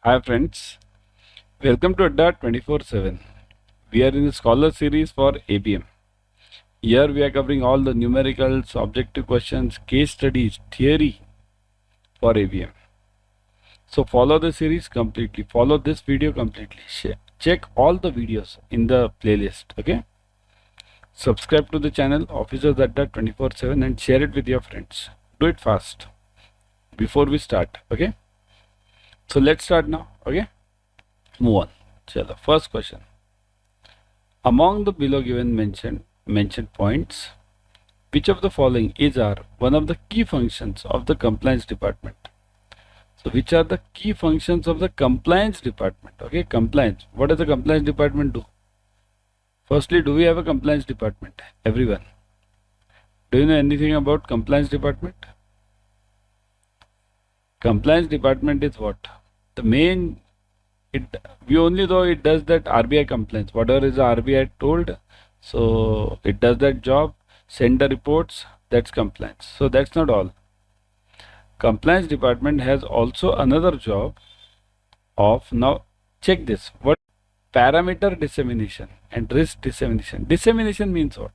Hi friends, welcome to Adda 24/7. We are in the Scholar series for ABM. Here we are covering all the numericals, objective questions, case studies, theory for ABM. So follow the series completely, follow this video completely, check all the videos in the playlist, okay? Subscribe to the channel Officers Adda 24/7 and share it with your friends. Do it fast before we start, okay? So let's start now, okay? Move on. Chalo, first question. Among the below given mentioned points, which of the following is or one of the key functions of the compliance department? So which are the key functions of the compliance department? Okay, compliance. What does the compliance department do? Firstly, do we have a compliance department? Everyone. Do you know anything about compliance department? Compliance department is what? The main we only know it does that RBI compliance, whatever is the RBI told, so it does that job, send the reports, that's compliance. So that's not all. Compliance department has also another job of, now check this, what? Parameter dissemination and risk dissemination. Dissemination means what?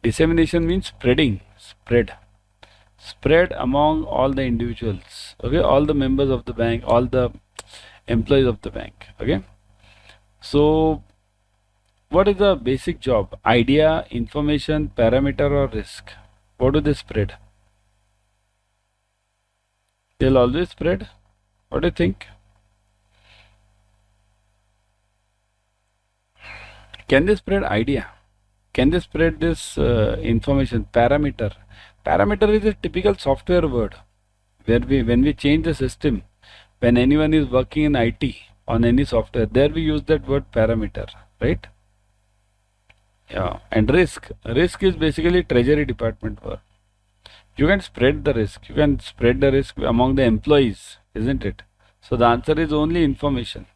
Dissemination means spread among all the individuals, okay, all the members of the bank, all the employees of the bank, okay? So what is the basic job? Idea, information, parameter or risk? What do they spread? They'll always spread. What do you think? Can they spread idea? Can they spread this information? Parameter. Parameter is a typical software word where when we change the system, when anyone is working in IT on any software, there we use that word parameter, right? Yeah. And risk. Risk is basically treasury department work. You can spread the risk. You can spread the risk among the employees, isn't it? So the answer is only information.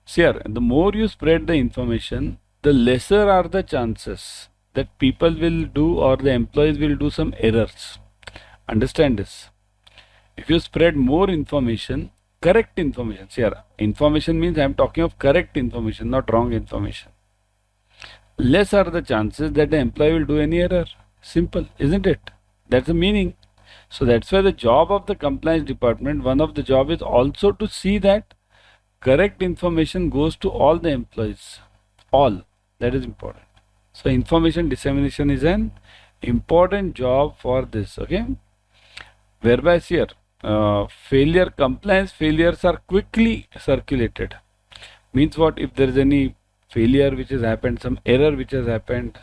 See here, the more you spread the information, the lesser are the chances that people will do or the employees will do some errors. Understand this. If you spread more information, correct information. See here, information means I am talking of correct information, not wrong information. Less are the chances that the employee will do any error. Simple, isn't it? That's the meaning. So that's why the job of the compliance department, one of the job is also to see that correct information goes to all the employees. All. That is important. So information dissemination is an important job for this, okay? Whereby here, compliance failures are quickly circulated. Means what? If there is any failure which has happened, some error which has happened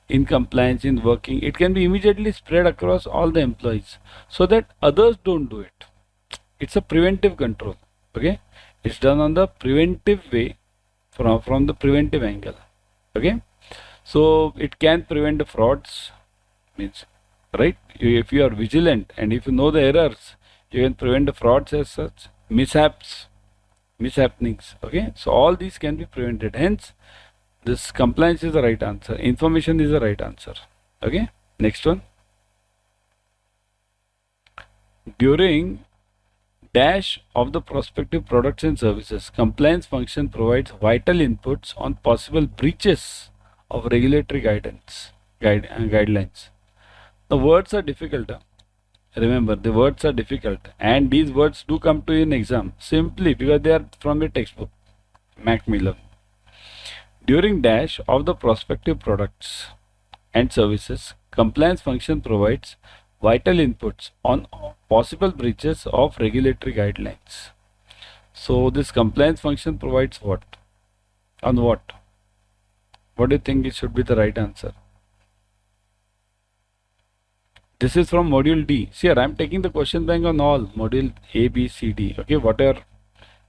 in compliance, in working, it can be immediately spread across all the employees so that others don't do it. It's a preventive control, okay? It's done on the preventive way, from the preventive angle, okay? So it can prevent the frauds, means, right? If you are vigilant and if you know the errors, you can prevent the frauds as such, mishappenings, okay? So all these can be prevented. Hence, this compliance is the right answer. Information is the right answer, okay? Next one. During dash of the prospective products and services, compliance function provides vital inputs on possible breaches of regulatory guidelines. The words are difficult. Remember, the words are difficult, and these words do come to you in exam simply because they are from your textbook, Macmillan. During dash of the prospective products and services, compliance function provides vital inputs on possible breaches of regulatory guidelines. So this compliance function provides what? On what? What do you think it should be the right answer? This is from module D. See here, I am taking the question bank on all module A, B, C, D. Okay, whatever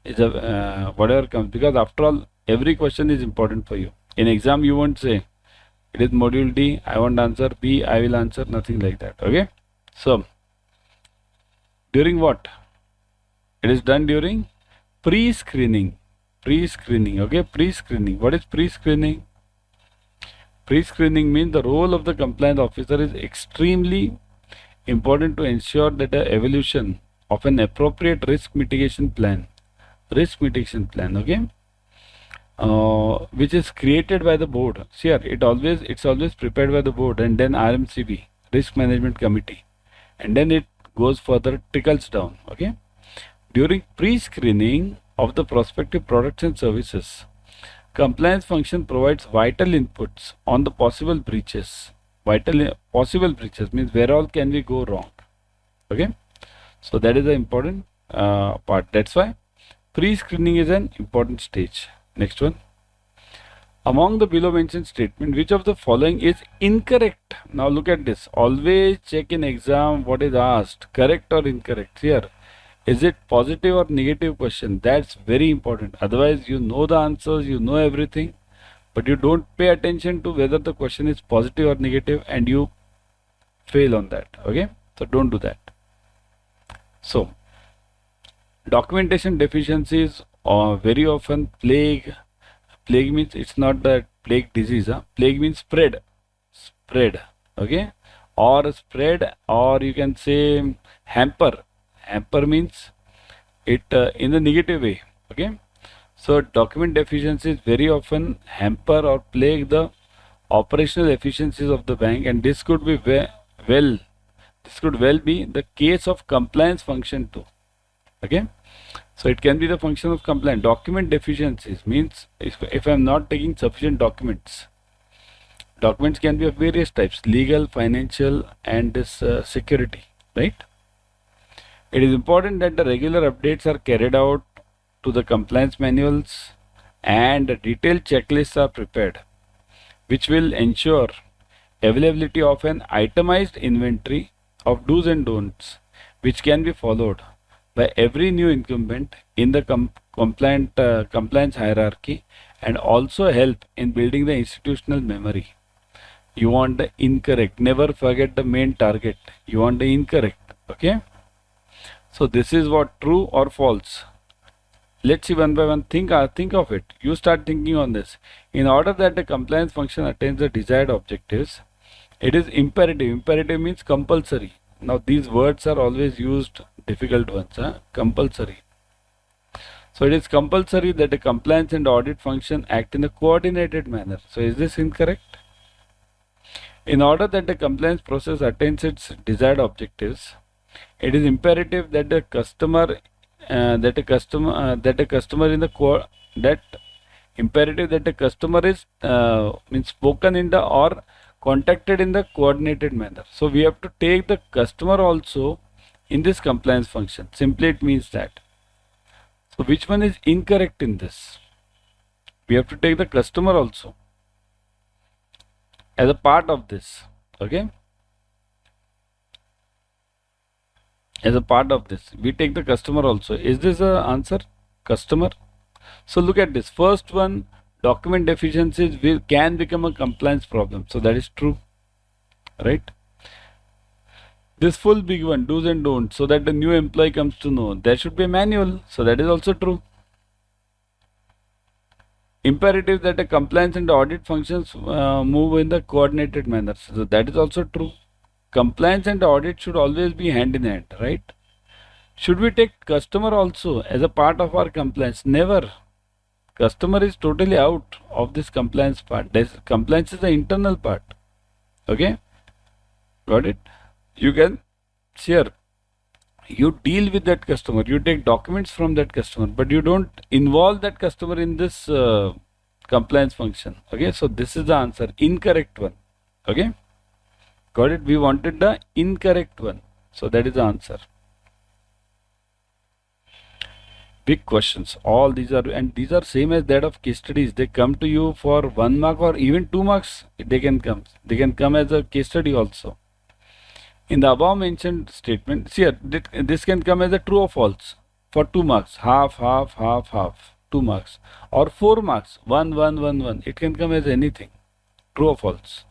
comes, because after all, every question is important for you. In exam, you won't say it is module D, I won't answer, B, I will answer, nothing like that. Okay. So, during what? It is done during pre-screening. Okay, pre-screening. What is pre-screening? Pre-screening means the role of the compliance officer is extremely important to ensure that the evolution of an appropriate risk mitigation plan risk mitigation plan, okay, which is created by the board. See here, it's always prepared by the board and then RMCB, Risk Management Committee, and then it goes further, trickles down, okay. During pre-screening of the prospective products and services, compliance function provides vital inputs on the possible breaches. Possible breaches means where all can we go wrong, okay. So that is the important part. That's why pre-screening is an important stage. Next one. Among the below mentioned statement, which of the following is incorrect? Now look at this. Always check in exam what is asked, correct or incorrect. Here, is it positive or negative question? That's very important. Otherwise, you know the answers, you know everything, but you don't pay attention to whether the question is positive or negative, and you fail on that. Okay, so don't do that. So, documentation deficiencies are very often plague. Plague means it's not the plague disease. Plague means spread. Okay, or spread, or you can say hamper. Hamper means it in the negative way. Okay, so document deficiencies very often hamper or plague the operational efficiencies of the bank, and this could be this could well be the case of compliance function too. Okay, so it can be the function of compliance. Document deficiencies means if I am not taking sufficient documents. Documents can be of various types: legal, financial, and this security, right? It is important that the regular updates are carried out to the compliance manuals and detailed checklists are prepared, which will ensure availability of an itemized inventory of do's and don'ts, which can be followed by every new incumbent in the compliance hierarchy, and also help in building the institutional memory. You want the incorrect. Never forget the main target. You want the incorrect. Okay. So this is what true or false. Let's see one by one. Think of it. You start thinking on this. In order that the compliance function attains the desired objectives, it is imperative. Imperative means compulsory. Now these words are always used, difficult ones. Compulsory. So it is compulsory that the compliance and audit function act in a coordinated manner. So is this incorrect? In order that the compliance process attains its desired objectives, it is imperative that the customer is means spoken in the or contacted in the coordinated manner. So we have to take the customer also in this compliance function. Simply it means that. So which one is incorrect in this? We have to take the customer also as a part of this. Okay. As a part of this, we take the customer also. Is this the answer? Customer. So look at this. First one, document deficiencies can become a compliance problem. So that is true, right? This full big one, do's and don'ts, so that the new employee comes to know. There should be a manual. So that is also true. Imperative that the compliance and the audit functions move in the coordinated manner. So that is also true. Compliance and audit should always be hand in hand, right? Should we take customer also as a part of our compliance? Never. Customer is totally out of this compliance part. Compliance is the internal part. Okay? Got it? You can share. You deal with that customer. You take documents from that customer, but you don't involve that customer in this compliance function. Okay? So this is the answer. Incorrect one. Okay? Got it? We wanted the incorrect one. So that is the answer. Big questions. All these are, and these are same as that of case studies. They come to you for 1 mark or even 2 marks. They can come. They can come as a case study also. In the above mentioned statement, see here, this can come as a true or false for 2 marks. Half, 2 marks. Or 4 marks. 1, 1, 1, 1. It can come as anything. True or false.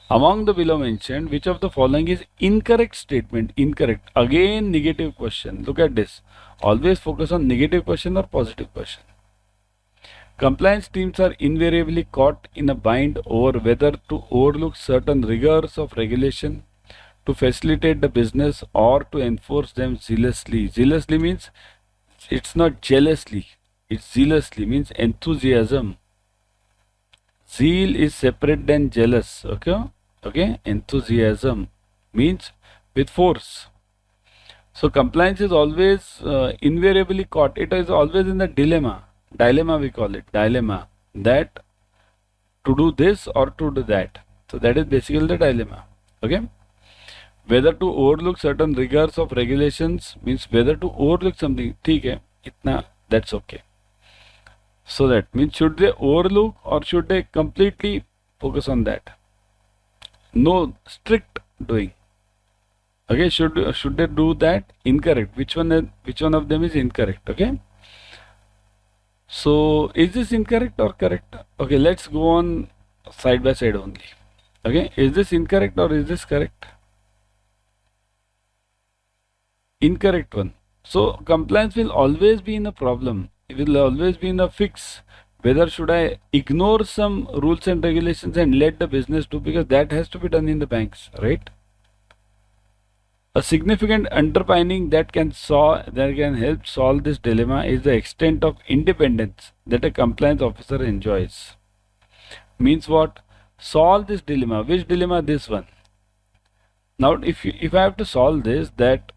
Among the below mentioned, which of the following is incorrect statement? Incorrect. Again, negative question. Look at this. Always focus on negative question or positive question. Compliance teams are invariably caught in a bind over whether to overlook certain rigors of regulation to facilitate the business or to enforce them zealously. Zealously means It's not jealously. It's zealously, means enthusiasm. Zeal is separate than jealous. Okay. Enthusiasm means with force. So compliance is always invariably caught. It is always in the dilemma. Dilemma we call it. Dilemma. That to do this or to do that. So that is basically the dilemma. Okay. Whether to overlook certain rigors of regulations means whether to overlook something. ठीक है, इतना that's okay. So that means should they overlook or should they completely focus on that? No strict doing. Okay, should they do that? Incorrect. Which one of them is incorrect? Okay. So is this incorrect or correct? Okay, let's go on side by side only. Okay, is this incorrect or is this correct? Incorrect one. So compliance will always be in a problem. It will always be in a fix. Whether should I ignore some rules and regulations and let the business do, because that has to be done in the banks, right? A significant underpinning that can help solve this dilemma is the extent of independence that a compliance officer enjoys. Means what? Solve this dilemma. Which dilemma? This one. Now, if I have to solve this, that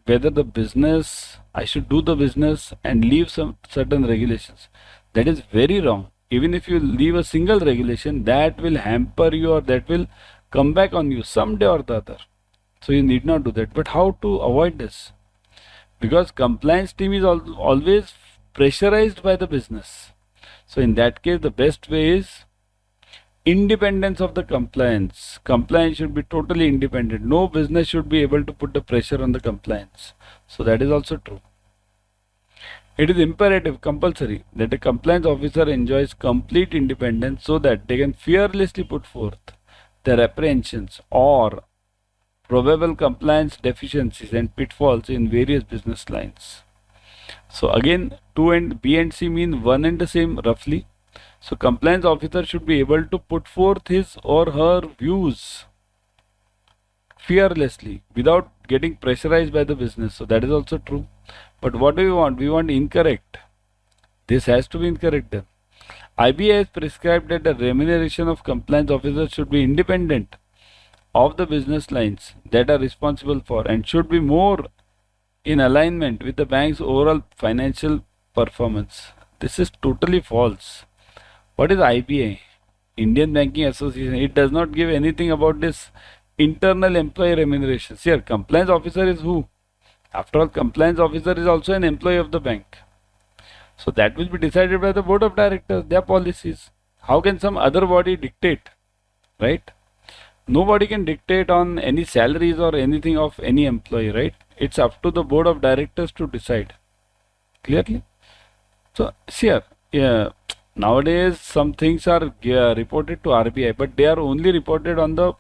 whether the business, I should do the business and leave some certain regulations, that is very wrong. Even if you leave a single regulation, that will hamper you or that will come back on you someday or the other. So you need not do that. But how to avoid this? Because compliance team is always pressurized by the business. So in that case, the best way is independence of the compliance. Compliance should be totally independent. No business should be able to put the pressure on the compliance. So that is also true. It is imperative, compulsory, that a compliance officer enjoys complete independence so that they can fearlessly put forth their apprehensions or probable compliance deficiencies and pitfalls in various business lines. So again, B and C mean one and the same roughly. So compliance officer should be able to put forth his or her views fearlessly without getting pressurized by the business. So that is also true. But what do we want? We want incorrect. This has to be incorrect then. IBA has prescribed that the remuneration of compliance officers should be independent of the business lines that are responsible for and should be more in alignment with the bank's overall financial performance. This is totally false. What is IBA? Indian Banking Association. It does not give anything about this internal employee remuneration. Here, compliance officer is who? After all, compliance officer is also an employee of the bank. So that will be decided by the board of directors, their policies. How can some other body dictate, right? Nobody can dictate on any salaries or anything of any employee, right? It's up to the board of directors to decide. Clearly? So, see here, nowadays some things are reported to RBI, but they are only reported on the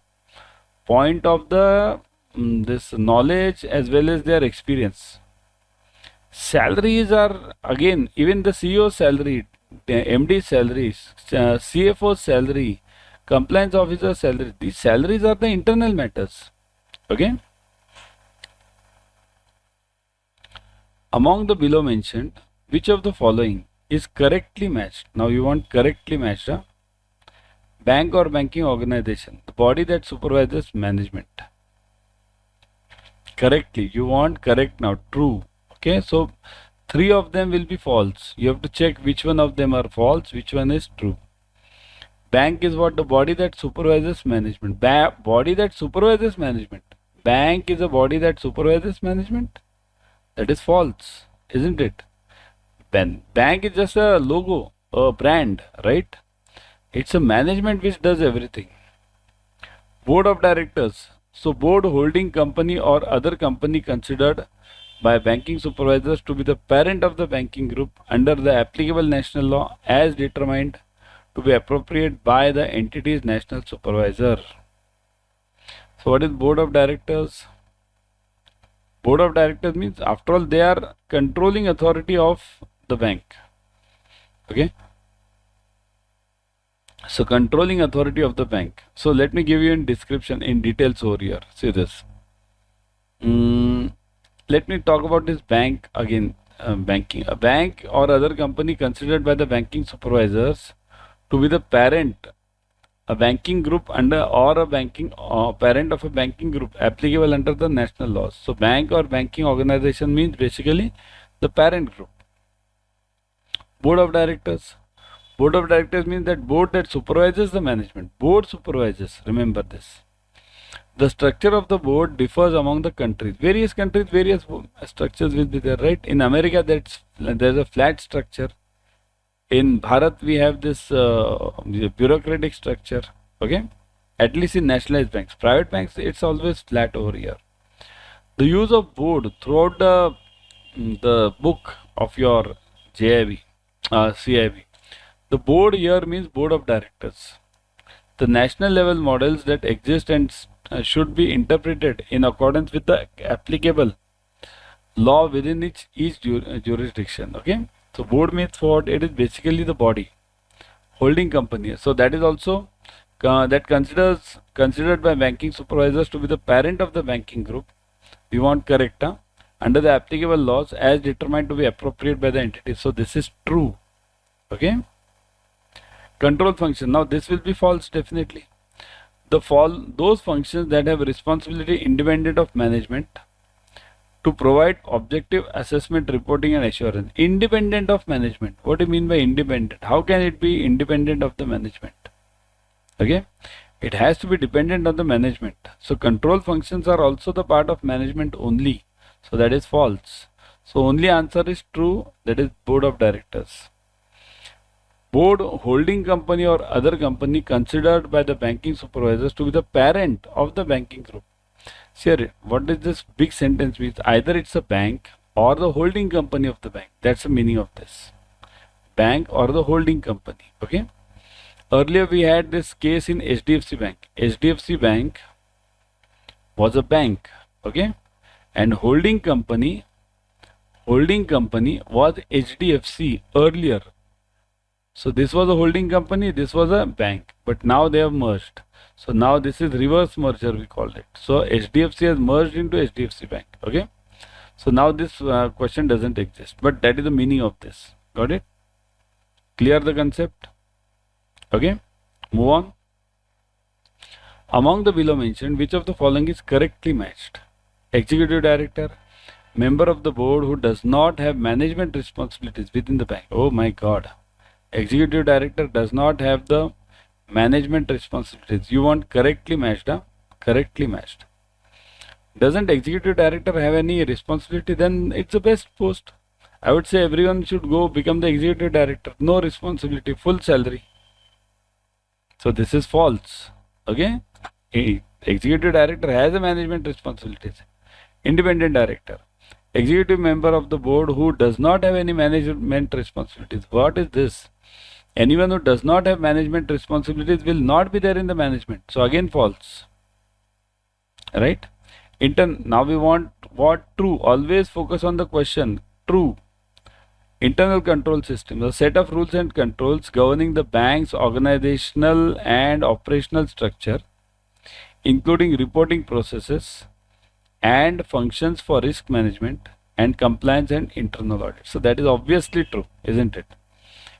point of the this knowledge as well as their experience. Salaries are, again, even the CEO's salary, the MD's salaries, CFO's salary, compliance officer salary, these salaries are the internal matters. Okay. Among the below mentioned, which of the following is correctly matched? Now you want correctly matched. Bank or banking organization, the body that supervises management. Correctly, you want correct now, true. Okay, so 3 of them will be false. You have to check which one of them are false, which one is true. Bank is what? The body that supervises management. Body that supervises management. Bank is a body that supervises management. That is false, isn't it? Bank is just a logo, a brand, right? It's a management which does everything. Board of directors. So board holding company or other company considered by banking supervisors to be the parent of the banking group under the applicable national law as determined to be appropriate by the entity's national supervisor. So what is board of directors? Board of directors means, after all, they are controlling authority of the bank. Okay. So controlling authority of the bank. So let me give you in description in details over here. See this. Let me talk about this bank again. banking. A bank or other company considered by the banking supervisors to be the parent, a banking group under or a banking parent of a banking group applicable under the national laws. So bank or banking organization means basically the parent group. Board of directors. Board of directors means that board that supervises the management. Board supervises. Remember this. The structure of the board differs among the countries. Various countries, various structures will be there, right? In America, there's a flat structure. In Bharat, we have this bureaucratic structure. Okay, at least in nationalized banks. Private banks, it's always flat over here. The use of board throughout the book of your JIB, CIB. The board here means board of directors. The national level models that exist and should be interpreted in accordance with the applicable law within each jurisdiction. Okay, so board means what? It is basically the body, holding company. So that is also that considered by banking supervisors to be the parent of the banking group. We want correct, under the applicable laws as determined to be appropriate by the entity. So this is true. Okay. Control function. Now this will be false definitely. Those functions that have responsibility independent of management to provide objective assessment, reporting and assurance. Independent of management. What do you mean by independent? How can it be independent of the management? Okay. It has to be dependent on the management. So control functions are also the part of management only. So that is false. So only answer is true. That is board of directors. Board, holding company or other company considered by the banking supervisors to be the parent of the banking group. See, what does this big sentence mean? Either it's a bank or the holding company of the bank. That's the meaning of this. Bank or the holding company. Okay. Earlier we had this case in HDFC Bank. HDFC Bank was a bank. Okay. And holding company was HDFC earlier. So this was a holding company, this was a bank, but now they have merged. So now this is reverse merger, we called it. So HDFC has merged into HDFC Bank. Okay. So now this question doesn't exist, but that is the meaning of this. Got it? Clear the concept? Okay. Move on. Among the below mentioned, which of the following is correctly matched? Executive director, member of the board who does not have management responsibilities within the bank. Oh my God. Executive director does not have the management responsibilities. You want correctly matched, huh? Correctly matched. Doesn't executive director have any responsibility? Then it's the best post. I would say everyone should go become the executive director. No responsibility, full salary. So this is false. Okay. Executive director has a management responsibilities. Independent director. Executive member of the board who does not have any management responsibilities. What is this? Anyone who does not have management responsibilities will not be there in the management. So again false. Right? Now we want what? True. Always focus on the question. True. Internal control system. A set of rules and controls governing the bank's organizational and operational structure, including reporting processes and functions for risk management and compliance and internal audit. So that is obviously true, isn't it?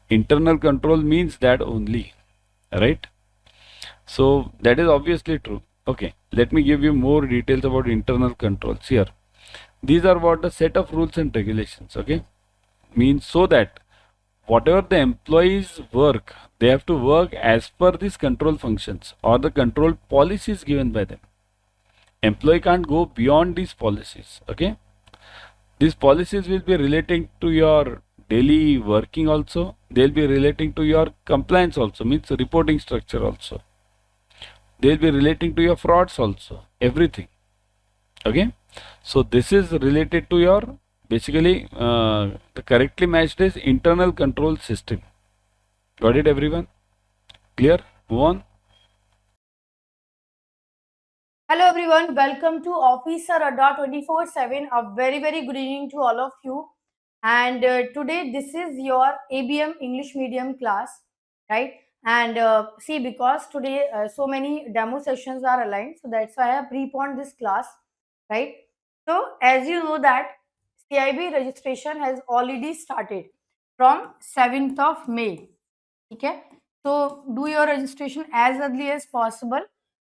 Internal control means that only, right? So that is obviously true. Okay, let me give you more details about internal controls here. These are what a set of rules and regulations. Okay, means so that whatever the employees work, they have to work as per these control functions or the control policies given by them. Employee can't go beyond these policies. Okay, these policies will be relating to your daily working also. They'll be relating to your compliance also, means reporting structure also. They'll be relating to your frauds also, everything. Okay, so this is related to your basically the correctly matched is internal control system. Got it, everyone? Clear? Move on. Hello everyone, welcome to Officer Adda 24/7. A very good evening to all of you. And today this is your ABM English medium class, right? And see, because today so many demo sessions are aligned, so that's why I have preponed this class, right? So as you know that, CIB registration has already started from 7th of May. Okay, so do your registration as early as possible.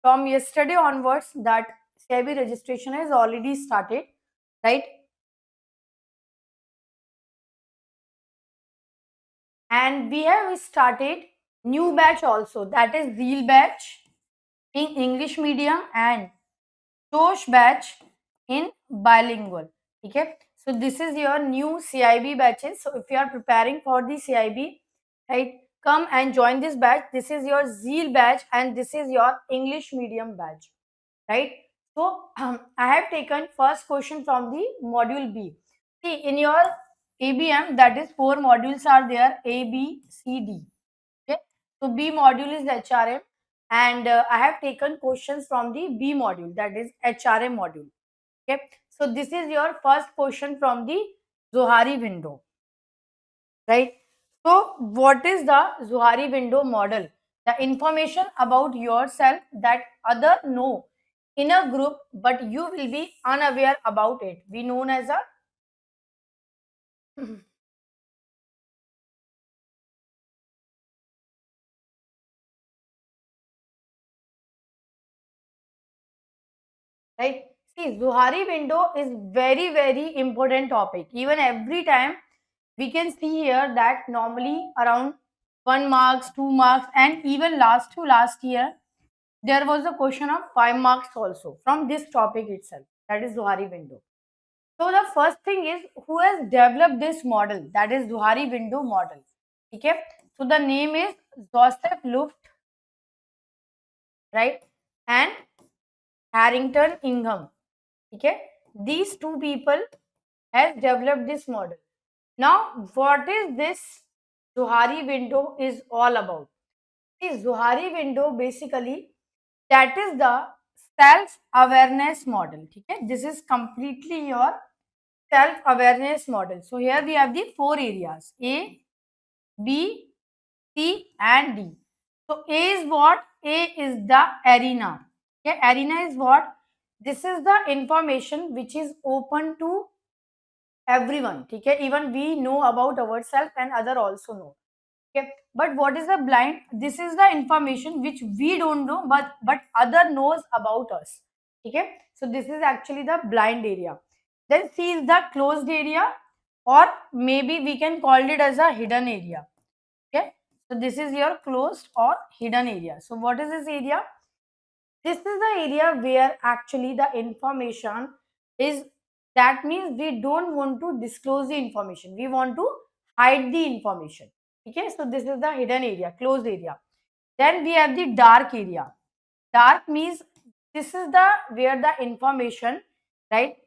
From yesterday onwards, that CIB registration has already started, right? And we have started new batch also, that is Zeal batch in English medium and Tosh batch in bilingual. Okay, so this is your new CIB batches. So if you are preparing for the CIB, right, come and join this batch. This is your Zeal batch and this is your English medium batch, right? So I have taken first question from the module B. See, in your ABM, that is 4 modules are there, A, B, C, D. Okay, so B module is HRM, and I have taken questions from the B module, that is HRM module. Okay, so this is your first question from the Zohari window, right? So what is the Zohari window model? The information about yourself that other know in a group, but you will be unaware about it. We known as a right. See, Zohari window is very important topic. Even every time we can see here that normally around 1 marks, 2 marks, and even last to last year there was a question of 5 marks also from this topic itself, that is Zohari window. So the first thing is who has developed this model, that is Zohari window model. Okay, so the name is Joseph Luft, right, and Harrington Ingham. Okay, these two people has developed this model. Now, what is this Zohari window is all about? See, Zohari window basically that is the self-awareness model. Okay, this is completely your self-awareness model. So here we have the 4 areas: A, B, C, and D. So A is what? A is the arena. Okay, arena is what? This is the information which is open to everyone. Okay, even we know about ourselves and other also know. Okay, but what is the blind? This is the information which we don't know, but other knows about us. Okay, so this is actually the blind area. Then C is the closed area, or maybe we can call it as a hidden area. Okay, so this is your closed or hidden area. So what is this area? This is the area where actually the information is, that means we don't want to disclose the information, we want to hide the information. Okay, so this is the hidden area, closed area. Then we have the dark area. Dark means this is the where the information, right,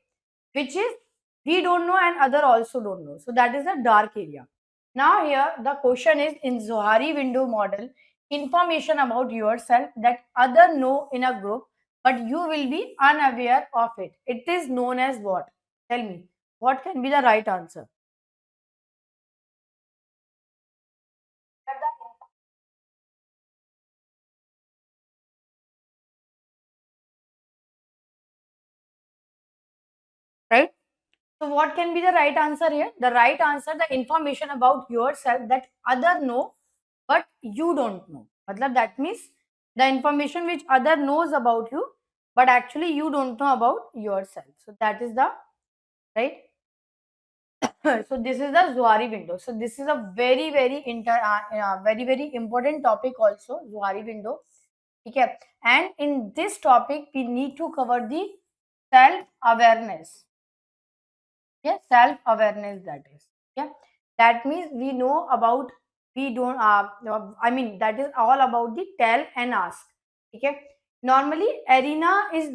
which is we don't know and other also don't know, so that is the dark area. Now here the question is, in Zohari window model, information about yourself that other know in a group, but you will be unaware of it. It is known as what? Tell me, what can be the right answer? Right? So what can be the right answer here? The right answer, the information about yourself that other know, but you don't know. Matlab that means the information which other knows about you, but actually you don't know about yourself. So that is the right. So this is the Zohari window. So this is a very important topic also, Zohari window. Okay, and in this topic we need to cover the self awareness. Yeah, self awareness, that is. Yeah, that means we know about, we don't I mean that is all about the tell and ask. Okay, normally arena is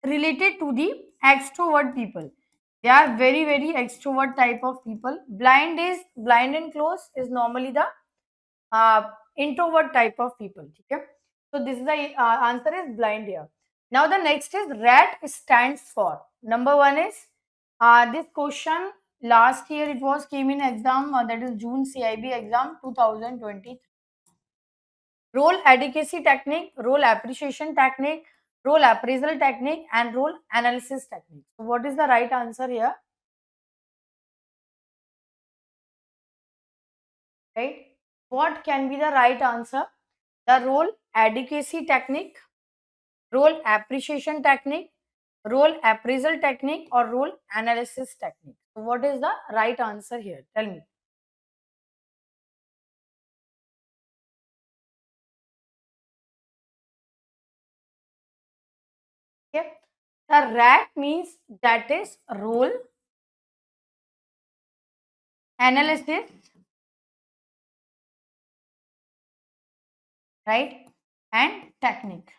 related to the extrovert people. They are very extrovert type of people. Blind and close is normally the uh, introvert type of people. Okay, so this is the answer is blind here. Now the next is rat stands for. Number one is this question last year it was came in exam, that is June CIB exam 2020. Role adequacy technique, role appreciation technique, role appraisal technique, and role analysis technique. So what is the right answer here? right? What can be the right answer? The role adequacy technique, role appreciation technique, role appraisal technique, or role analysis technique. So what is the right answer here? Tell me. Okay. The RAT means that is role analysis, right? And technique.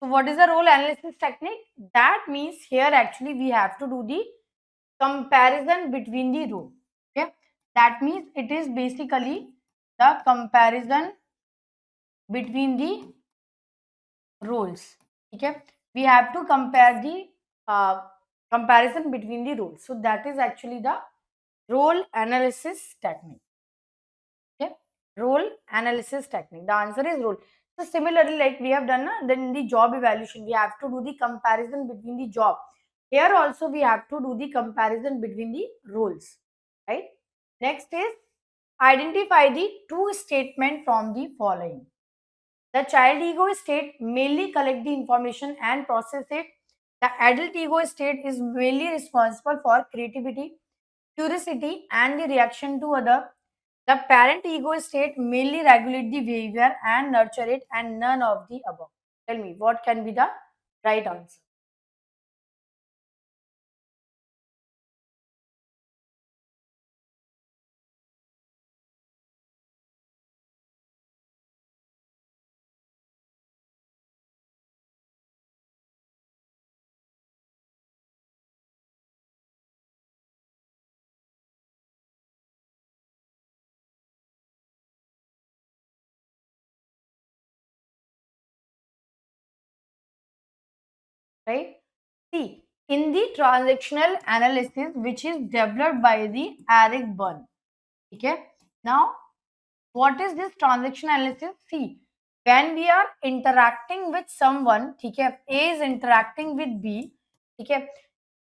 So what is the role analysis technique? That means here actually we have to do the comparison between the row. Okay. That means it is basically the comparison between the roles. Okay. We have to compare the comparison between the roles. So that is actually the role analysis technique. Okay. Role analysis technique. The answer is role. So similarly, like we have done, then in the job evaluation, we have to do the comparison between the job. Here also we have to do the comparison between the roles, right? Next is identify the true statement from the following. The child ego state mainly collect the information and process it. The adult ego state is mainly responsible for creativity, curiosity, and the reaction to other. The parent ego state mainly regulate the behavior and nurture it, and none of the above. Tell me, what can be the right answer? Right? See, in the transactional analysis, which is developed by the Eric Berne. Okay. Now, what is this transaction analysis? See, when we are interacting with someone, okay, A is interacting with B, okay,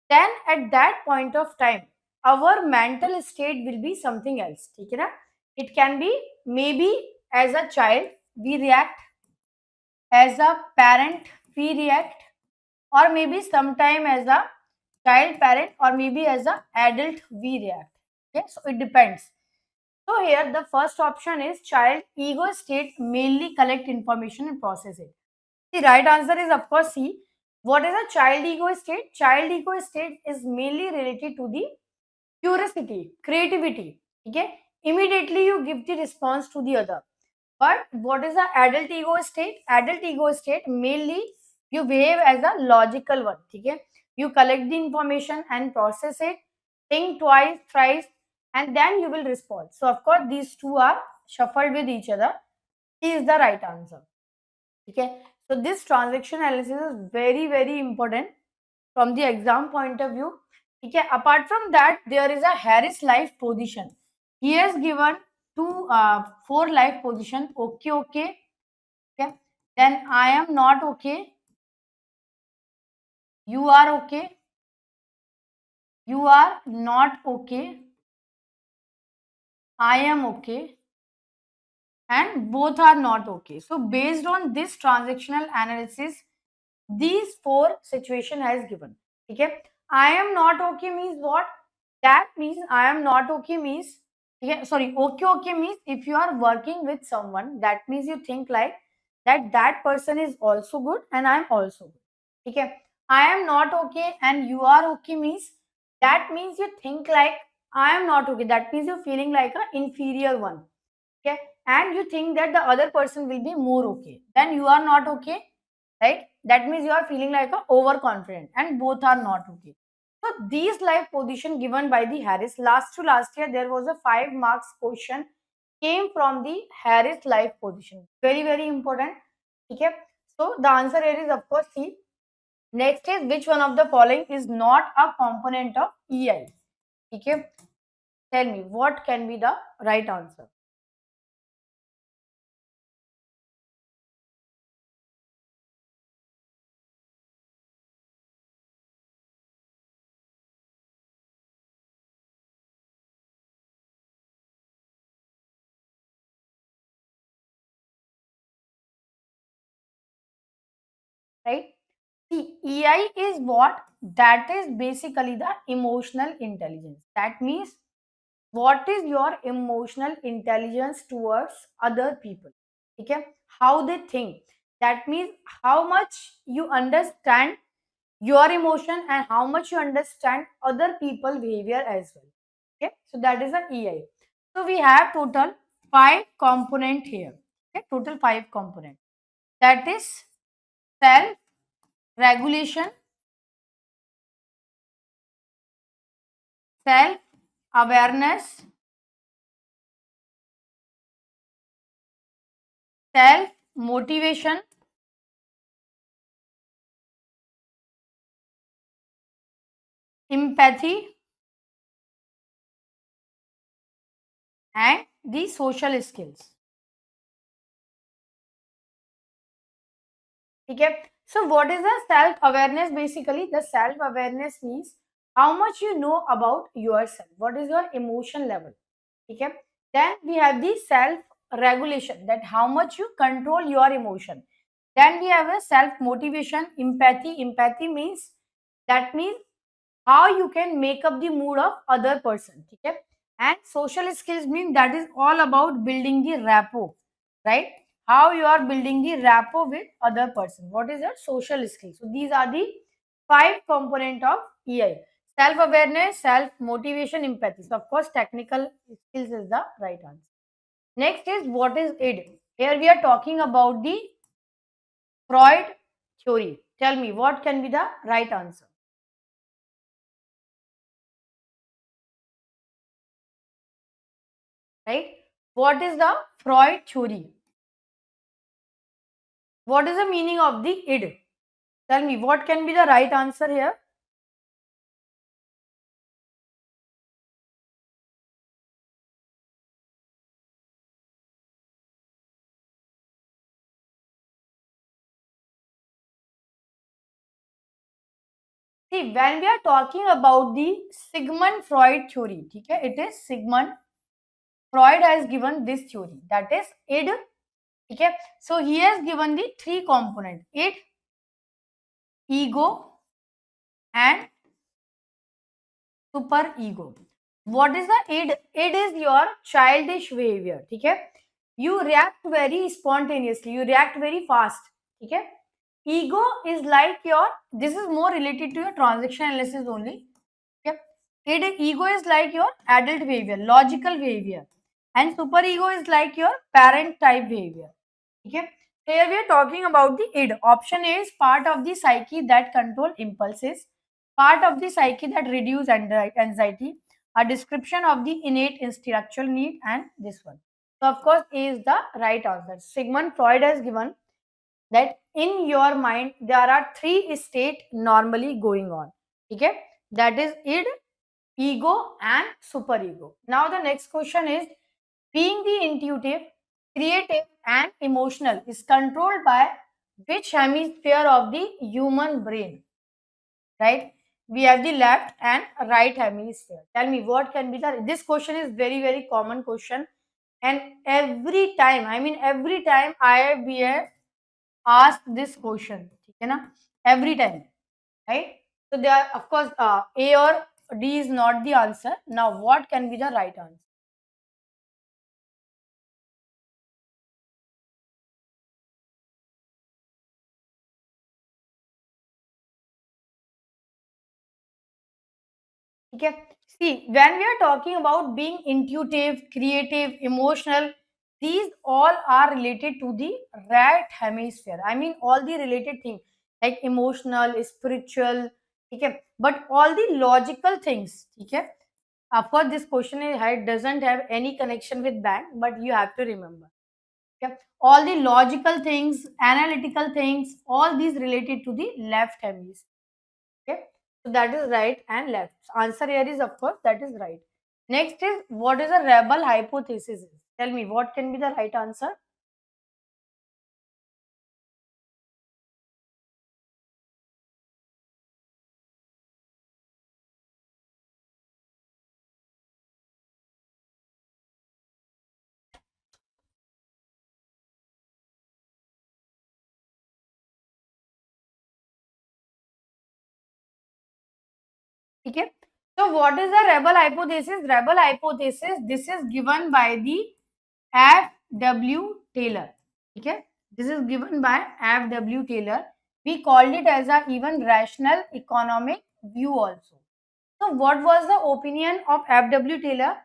then at that point of time, our mental state will be something else. Okay, na? It can be maybe as a child we react, as a parent we react, or maybe sometime as a child parent, or maybe as a adult we react. Okay, so it depends. So here the first option is child ego state mainly collect information and process it. The right answer is of course C. What is a child ego state? Child ego state is mainly related to the curiosity, creativity. Okay, immediately you give the response to the other. But what is the adult ego state? Adult ego state mainly you behave as a logical one. Okay, you collect the information and process it, think twice, thrice, and then you will respond. So of course these two are shuffled with each other. C is the right answer. Okay, so this transaction analysis is very very important from the exam point of view. Okay, apart from that, there is a Harris life position. He has given four life position. Okay, okay, okay. Then I am not okay. You are okay. You are not okay. I am okay. And both are not okay. So based on this transactional analysis, these four situation has given. Okay, I am not okay means what? That means I am not okay means, okay, sorry, okay okay means if you are working with someone, that means you think like that person is also good and I am also good. Okay, I am not okay and you are okay means that means you think like I am not okay. That means you're feeling like a inferior one. Okay, and you think that the other person will be more okay. Then you are not okay, right? That means you are feeling like a overconfident and both are not okay. So these life position given by the Harris, last to last year there was a 5 marks question came from the Harris life position. Very very important. Okay, so the answer here is of course C. Next is which one of the following is not a component of EI? Okay, tell me what can be the right answer. right? See, EI is what? That is basically the emotional intelligence. That means what is your emotional intelligence towards other people? Okay, how they think. That means how much you understand your emotion and how much you understand other people behavior as well. Okay, so that is an EI. So we have total 5 component here. Okay, total 5 component. That is self regulation, self awareness, self motivation, empathy, and the social skills. Okay. So what is the self awareness? Basically, the self awareness means how much you know about yourself. What is your emotion level? Okay. Then we have the self regulation, that how much you control your emotion. Then we have a self motivation, empathy. Empathy means, that means how you can make up the mood of other person. Okay. And social skills mean that is all about building the rapport, right? How you are building the rapport with other person. What is your social skills? So these are the 5 component of EI: self awareness, self motivation, empathy. So of course technical skills is the right answer. Next is, what is id? Here we are talking about the Freud theory. Tell me what can be the right answer, right? What is the Freud theory? What is the meaning of the id? Tell me what can be the right answer here. See, when we are talking about the Sigmund Freud theory, okay, it is Sigmund Freud has given this theory, that is id. Okay, so he has given the 3 component: id, ego, and super ego. What is the id? Id is your childish behavior. Okay, you react very spontaneously, you react very fast. Okay, ego is like your, this is more related to your transaction analysis only. Yep. Ego is like your adult behavior, logical behavior, and super ego is like your parent type behavior. Okay. Here we are talking about the id. Option A is part of the psyche that control impulses, part of the psyche that reduce anxiety, a description of the innate intellectual need, and this one. So of course A is the right answer. Sigmund Freud has given that in your mind there are 3 states normally going on. Okay, that is id, ego, and superego. Now the next question is, being the intuitive, creative, and emotional is controlled by which hemisphere of the human brain? Right? We have the left and right hemisphere. Tell me what can be the. This question is very common question, and every time, I mean every time I be asked this question, ठीक है ना? Every time, right? So there are, of course, A or D is not the answer. Now, what can be the right answer? Okay. See, when we are talking about being intuitive, creative, emotional, these all are related to the right hemisphere. I mean, all the related things like emotional, spiritual, okay, but all the logical things, okay. Of course, this question doesn't have any connection with bank, but you have to remember. Okay. All the logical things, analytical things, all these related to the left hemisphere. Okay. So that is right and left. Answer here is, of course, that is right. Next is, what is a rebel hypothesis? Tell me what can be the right answer. ठीक है. So what is the rebel hypothesis? Rebel hypothesis, this is given by the F.W. Taylor. ठीक है, this is given by F.W. Taylor. We called it as a even rational economic view also. So what was the opinion of F.W. Taylor?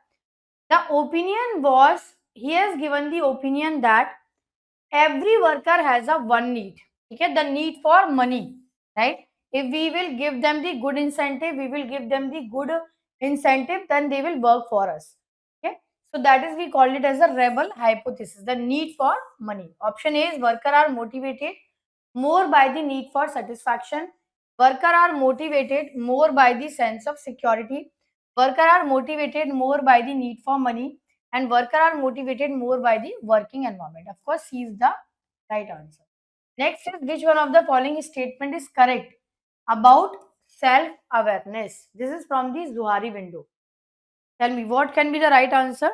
The opinion was, he has given the opinion that every worker has a one need. Okay, the need for money, right? If we will give them the good incentive, we will give them the good incentive, then they will work for us. Okay, so that is, we call it as a rebel hypothesis, the need for money. Option A is worker are motivated more by the need for satisfaction. Worker are motivated more by the sense of security. Worker are motivated more by the need for money, and worker are motivated more by the working environment. Of course, C is the right answer. Next is, which one of the following statement is correct about self-awareness? This is from the Zuhari window. Tell me, what can be the right answer?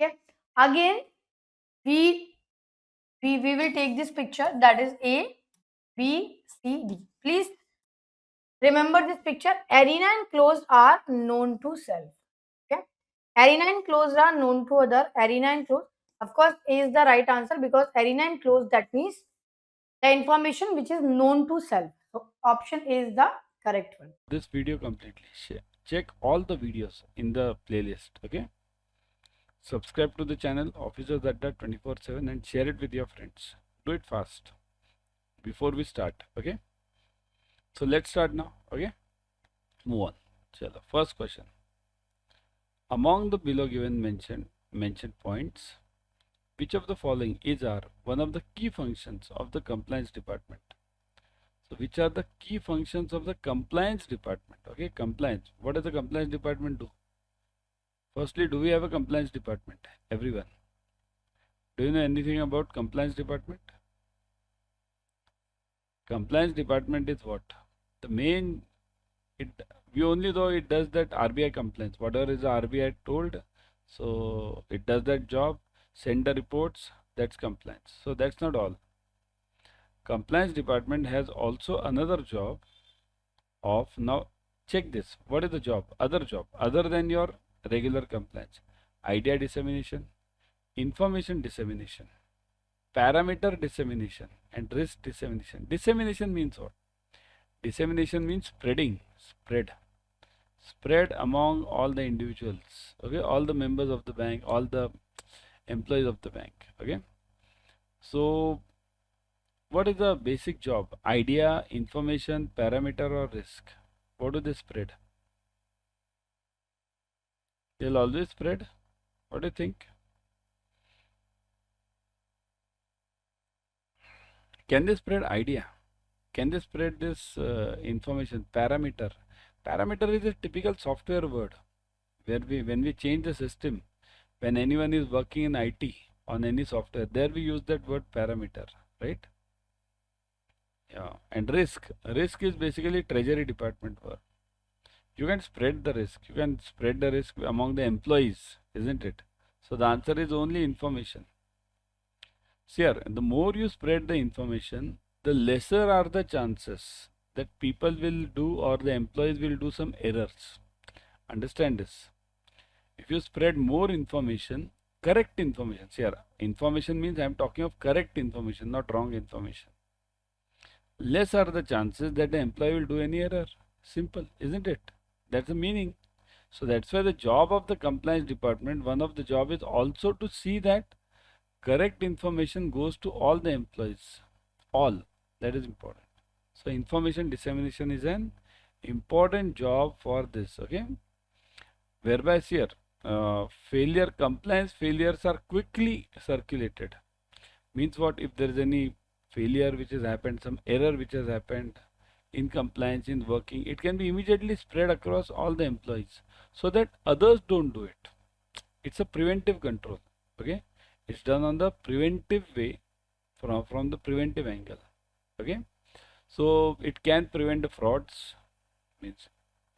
Okay. Again, we will take this picture, that is A, B, C, D. Please remember this picture. Arena and closed are known to self. Okay. Arena and closed are known to other. Arena and closed. Of course, A is the right answer, because arena and closed, that means the information which is known to self. So option A is the correct one. This video completely. Check all the videos in the playlist. Okay. Subscribe to the channel Officers Adda 24/7 and share it with your friends. Do it fast before we start. Okay. So let's start now. Okay. Move on. Chalo. First question. Among the below given mentioned points, which of the following is or one of the key functions of the compliance department? So which are the key functions of the compliance department? Okay, compliance. What does the compliance department do? Firstly, do we have a compliance department? Everyone. Do you know anything about compliance department? Compliance department is what? The main, we only know it does that RBI compliance. Whatever is the RBI told, so it does that job, send the reports, that's compliance. So that's not all. Compliance department has also another job of, now check this, what is the job, other than your regular compliance? Idea dissemination, information dissemination, parameter dissemination, and risk dissemination. Dissemination means what? Dissemination means spread among all the individuals, okay, all the members of the bank, all the employees of the bank. Okay, so what is the basic job? Idea, information, parameter, or risk? What do they spread? They'll always spread. What do you think? Can they spread idea? Can they spread this information? Parameter. Parameter is a typical software word where when we change the system, when anyone is working in IT on any software, there we use that word parameter, right? Yeah. And risk. Risk is basically treasury department work. You can spread the risk. You can spread the risk among the employees, isn't it? So the answer is only information. See here, the more you spread the information, the lesser are the chances that people will do or the employees will do some errors. Understand this. If you spread more information, correct information. See here, information means I am talking of correct information, not wrong information. Less are the chances that the employee will do any error. Simple, isn't it? That's the meaning. So that's why the job of the compliance department, one of the job is also to see that correct information goes to all the employees. All. That is important. So information dissemination is an important job for this. Okay. Whereby here, compliance failures are quickly circulated. Means what? If there is any failure which has happened, some error which has happened in compliance, in working, it can be immediately spread across all the employees so that others don't do it. It's a preventive control. Okay, it's done on the preventive way, from the preventive angle. Okay, so it can prevent the frauds, means,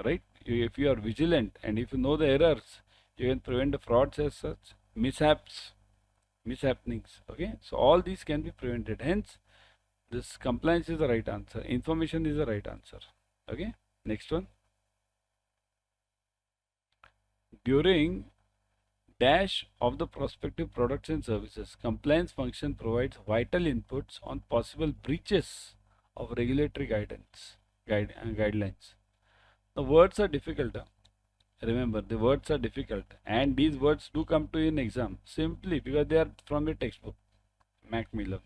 right? If you are vigilant and if you know the errors, you can prevent the frauds as such, mishaps, mishappenings. Okay, so all these can be prevented. Hence, this compliance is the right answer. Information is the right answer. Okay, next one. During dash of the prospective products and services, compliance function provides vital inputs on possible breaches of regulatory guidelines. The words are difficult. Remember, the words are difficult, and these words do come to you in exam simply because they are from your textbook, Macmillan.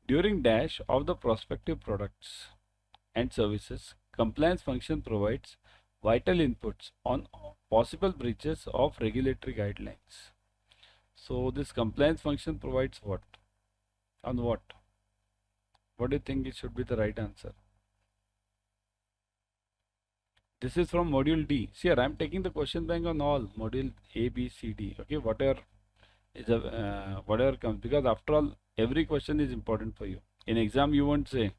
During dash of the prospective products and services, compliance function provides vital inputs on possible breaches of regulatory guidelines. So this compliance function provides what? On what? What do you think it should be the right answer? This is from module D. See here, I am taking the question bank on all module A, B, C, D. Okay, whatever is a whatever comes, because after all, every question is important for you. In exam, you won't say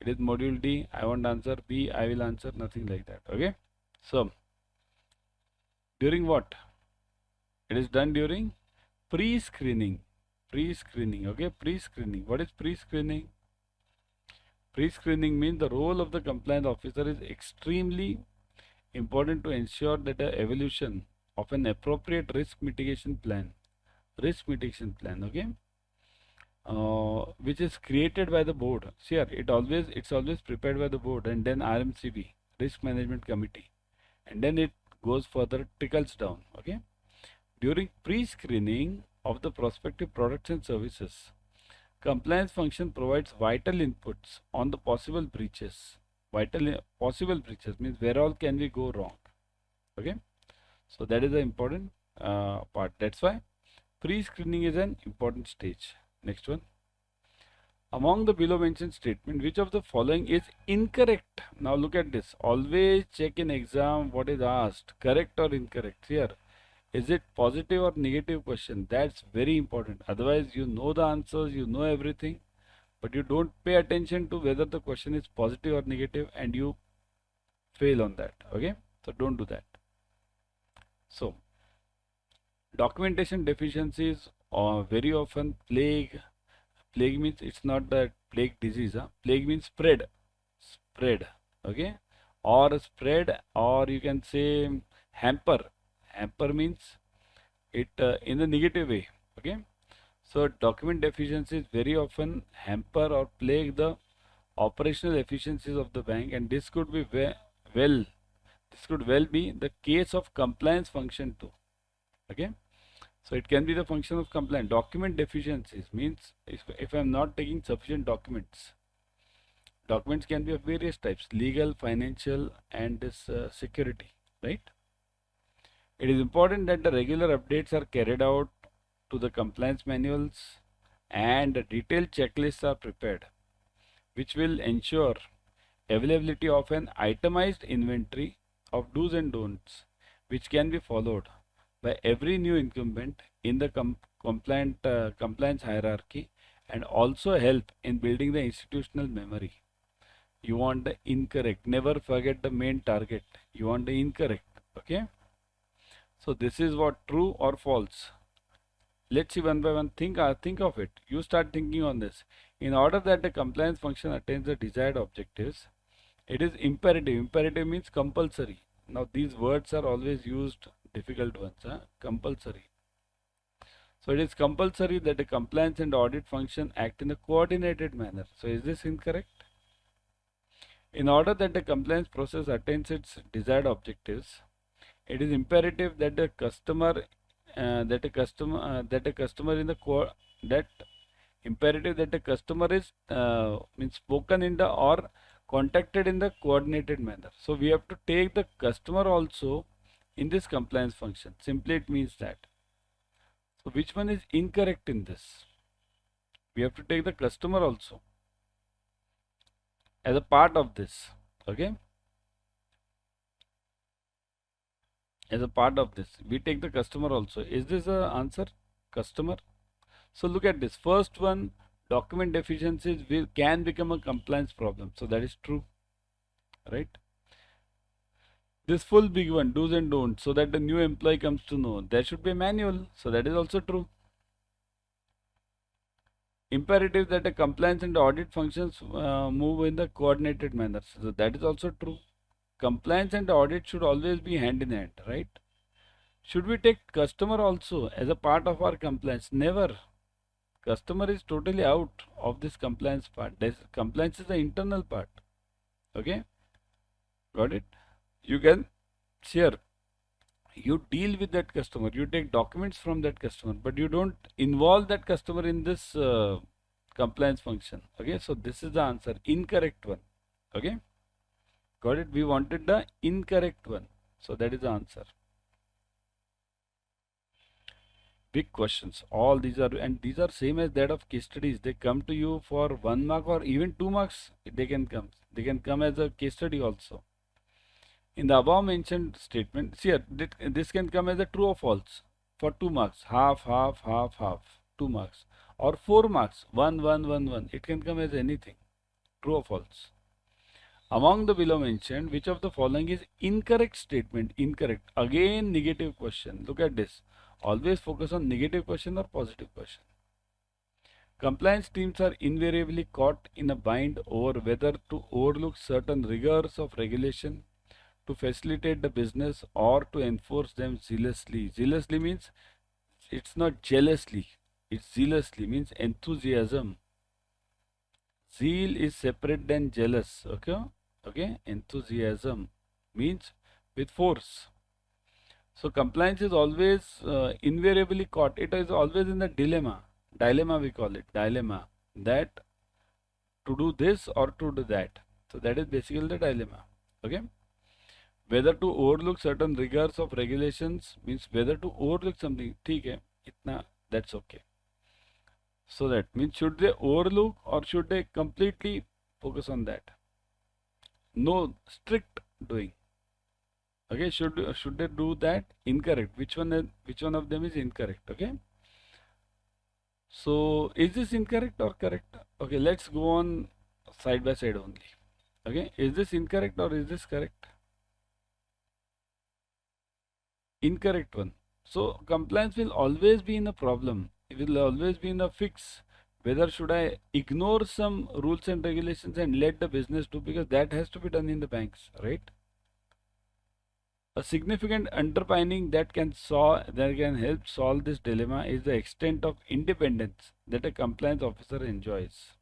it is module D, I want answer B, I will answer, nothing like that. Okay, so during what? It is done during pre-screening. Pre-screening. Okay, pre-screening. What is pre-screening? Pre-screening means the role of the compliance officer is extremely important to ensure that the evolution of an appropriate risk mitigation plan, okay, which is created by the board. See here, it's always prepared by the board, and then RMCB, Risk Management Committee, and then it goes further, trickles down. Okay, during pre-screening of the prospective products and services, compliance function provides vital inputs on the possible breaches. Possible breaches means where all can we go wrong. Okay, so that is the important part. That's why pre-screening is an important stage. Next one. Among the below mentioned statement, which of the following is incorrect? Now look at this. Always check in exam what is asked, correct or incorrect. Here, is it positive or negative question? That's very important. Otherwise, you know the answers, you know everything, but you don't pay attention to whether the question is positive or negative, and you fail on that. Okay, so don't do that. So, documentation deficiencies are very often plague. Plague means it's not the plague disease. Plague means spread. Okay, or spread, or you can say hamper. Hamper means it in a negative way. Okay, so document deficiencies very often hamper or plague the operational efficiencies of the bank, and this could be this could well be the case of compliance function too. Okay, so it can be the function of compliance. Document deficiencies means if I am not taking sufficient documents. Documents can be of various types: legal, financial, and this security, right? It is important that the regular updates are carried out to the compliance manuals, and the detailed checklists are prepared, which will ensure availability of an itemized inventory of do's and don'ts, which can be followed by every new incumbent in the compliance hierarchy, and also help in building the institutional memory. You want the incorrect. Never forget the main target. You want the incorrect. Okay. So this is what, true or false. Let's see one by one. Think of it. You start thinking on this. In order that the compliance function attains the desired objectives, it is imperative. Imperative means compulsory. Now these words are always used, difficult ones. Compulsory. So it is compulsory that the compliance and audit function act in a coordinated manner. So is this incorrect? In order that the compliance process attains its desired objectives, it is imperative that the customer that a customer in the that imperative that the customer is means spoken in the or contacted in the coordinated manner. So we have to take the customer also in this compliance function. Simply it means that. So which one is incorrect in this? We have to take the customer also as a part of this. Okay, as a part of this we take the customer also. Is this the answer? Customer. So look at this. First one, document deficiencies can become a compliance problem. So that is true, right? This full big one, do's and don'ts, so that the new employee comes to know. There should be a manual. So that is also true. imperative that the compliance and audit functions move in the coordinated manner. So that is also true. Compliance and audit should always be hand in hand, right? Should we take customer also as a part of our compliance? Never. Customer is totally out of this compliance part. This compliance is the internal part. Okay, got it? You can share. You deal with that customer. You take documents from that customer, but you don't involve that customer in this compliance function. Okay, so this is the answer. Incorrect one. Okay, got it? We wanted the incorrect one. So that is the answer. Big questions. All these are, and these are same as that of case studies. They come to you for 1 mark or even 2 marks. They can come. They can come as a case study also. In the above mentioned statement, see here, this can come as a true or false for 2 marks. Half, half, half, half. 2 marks. Or 4 marks. 1, 1, 1, 1. It can come as anything. True or false. Among the below mentioned, which of the following is incorrect statement? Incorrect. Again, negative question. Look at this. Always focus on negative question or positive question. Compliance teams are invariably caught in a bind over whether to overlook certain rigors of regulation to facilitate the business or to enforce them zealously. Zealously means it's not jealously. It's zealously means enthusiasm. Zeal is separate than jealous. Okay. Enthusiasm means with force. So compliance is always invariably caught. It is always in the dilemma. Dilemma we call it. Dilemma. That to do this or to do that. So that is basically the dilemma. Okay. Whether to overlook certain rigors of regulations means whether to overlook something. ठीक है, इतना that's okay. So that means should they overlook or should they completely focus on that? No strict doing. Okay, should they do that? Incorrect. Which one of them is incorrect? Okay. So is this incorrect or correct? Okay, let's go on side by side only. Okay, is this incorrect or is this correct? Incorrect one. So compliance will always be in a problem. It will always be in a fix. Whether should I ignore some rules and regulations and let the business do, because that has to be done in the banks, right? A significant underpinning that can help solve this dilemma is the extent of independence that a compliance officer enjoys.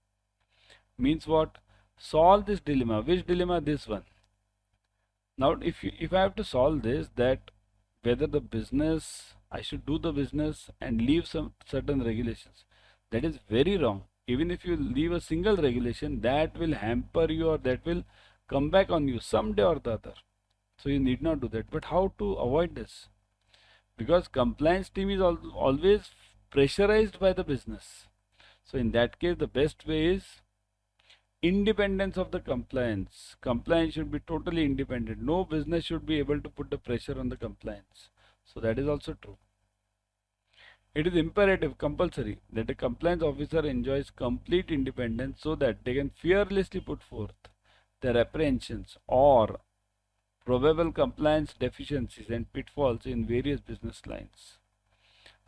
Means what? Solve this dilemma. Which dilemma? This one. Now, if I have to solve this, that whether the business, I should do the business and leave some certain regulations, that is very wrong. Even if you leave a single regulation, that will hamper you or that will come back on you someday or the other. So you need not do that. But how to avoid this? Because compliance team is always pressurized by the business. So in that case, the best way is independence of the compliance. Compliance should be totally independent. No business should be able to put the pressure on the compliance. So that is also true. It is imperative, compulsory, that a compliance officer enjoys complete independence so that they can fearlessly put forth their apprehensions or probable compliance deficiencies and pitfalls in various business lines.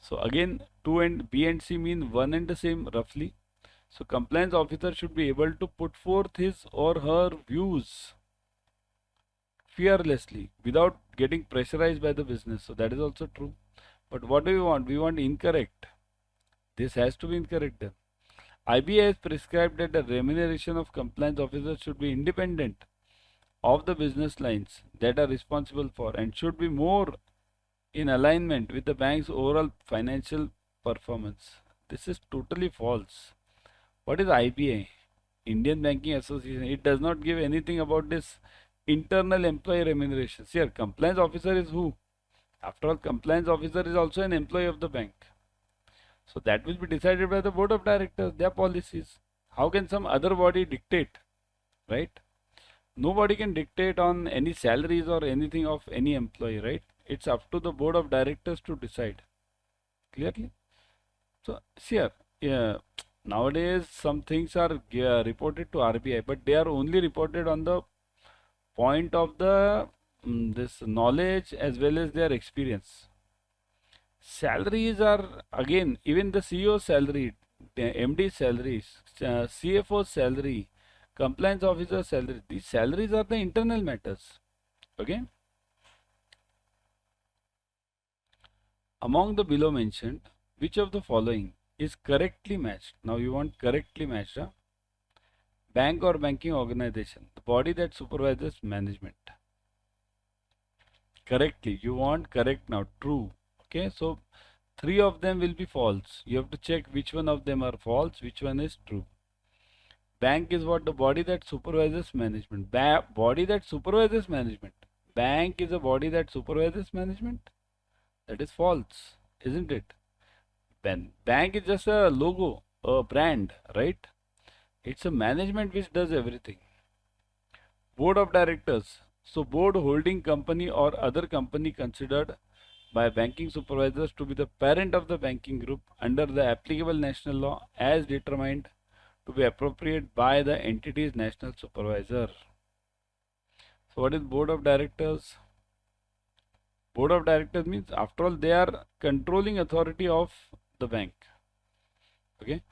So again, 2 and B and C mean one and the same roughly. So compliance officer should be able to put forth his or her views fearlessly without getting pressurized by the business. So that is also true. But what do we want? We want incorrect. This has to be incorrect then. IBA has prescribed that the remuneration of compliance officers should be independent of the business lines that are responsible for and should be more in alignment with the bank's overall financial performance. This is totally false. What is IBA? Indian Banking Association. It does not give anything about this internal employee remuneration. Here, compliance officer is who? After all, compliance officer is also an employee of the bank. So that will be decided by the board of directors, their policies. How can some other body dictate, right? Nobody can dictate on any salaries or anything of any employee, right? It's up to the board of directors to decide. Clearly? So, here, nowadays some things are reported to RBI, but they are only reported on the point of the this knowledge as well as their experience. Salaries are, again, even the CEO's salary, MD salaries, CFO salary, compliance officer salary. These salaries are the internal matters. Okay. Among the below mentioned, which of the following is correctly matched? Now you want correctly matched. Huh? Bank or banking organization, the body that supervises management. Correctly, you want correct now, true. Okay, so three of them will be false. You have to check which one of them are false, which one is true. Bank is what? The body that supervises management. Body that supervises management. Bank is a body that supervises management. That is false, isn't it? Bank is just a logo, a brand, right? It's a management which does everything. Board of directors. So board holding company or other company considered by banking supervisors to be the parent of the banking group under the applicable national law as determined to be appropriate by the entity's national supervisor. So what is board of directors? Board of directors means after all they are controlling authority of the bank. Okay.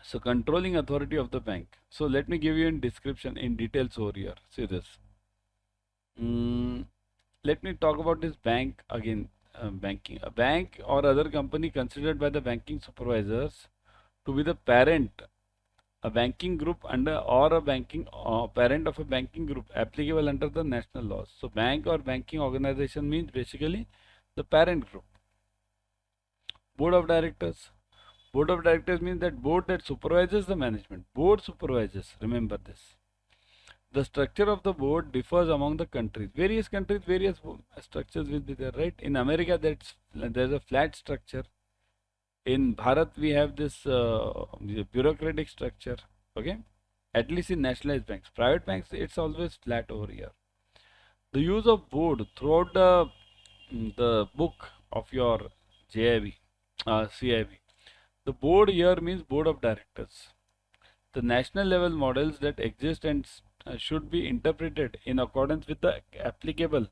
So controlling authority of the bank. So let me give you in description in details over here. See this. Let me talk about this bank again. Banking. A bank or other company considered by the banking supervisors to be the parent, a banking group under or a banking parent of a banking group applicable under the national laws. So bank or banking organization means basically the parent group. Board of directors. Board of directors means that board that supervises the management. Board supervises, remember this. The structure of the board differs among the countries. Various countries, various structures will be there, right? In America, there's a flat structure. In Bharat, we have this bureaucratic structure, okay? At least in nationalized banks. Private banks, it's always flat over here. The use of board throughout the book of your JIB, CIB. The board here means board of directors. The national level models that exist and should be interpreted in accordance with the applicable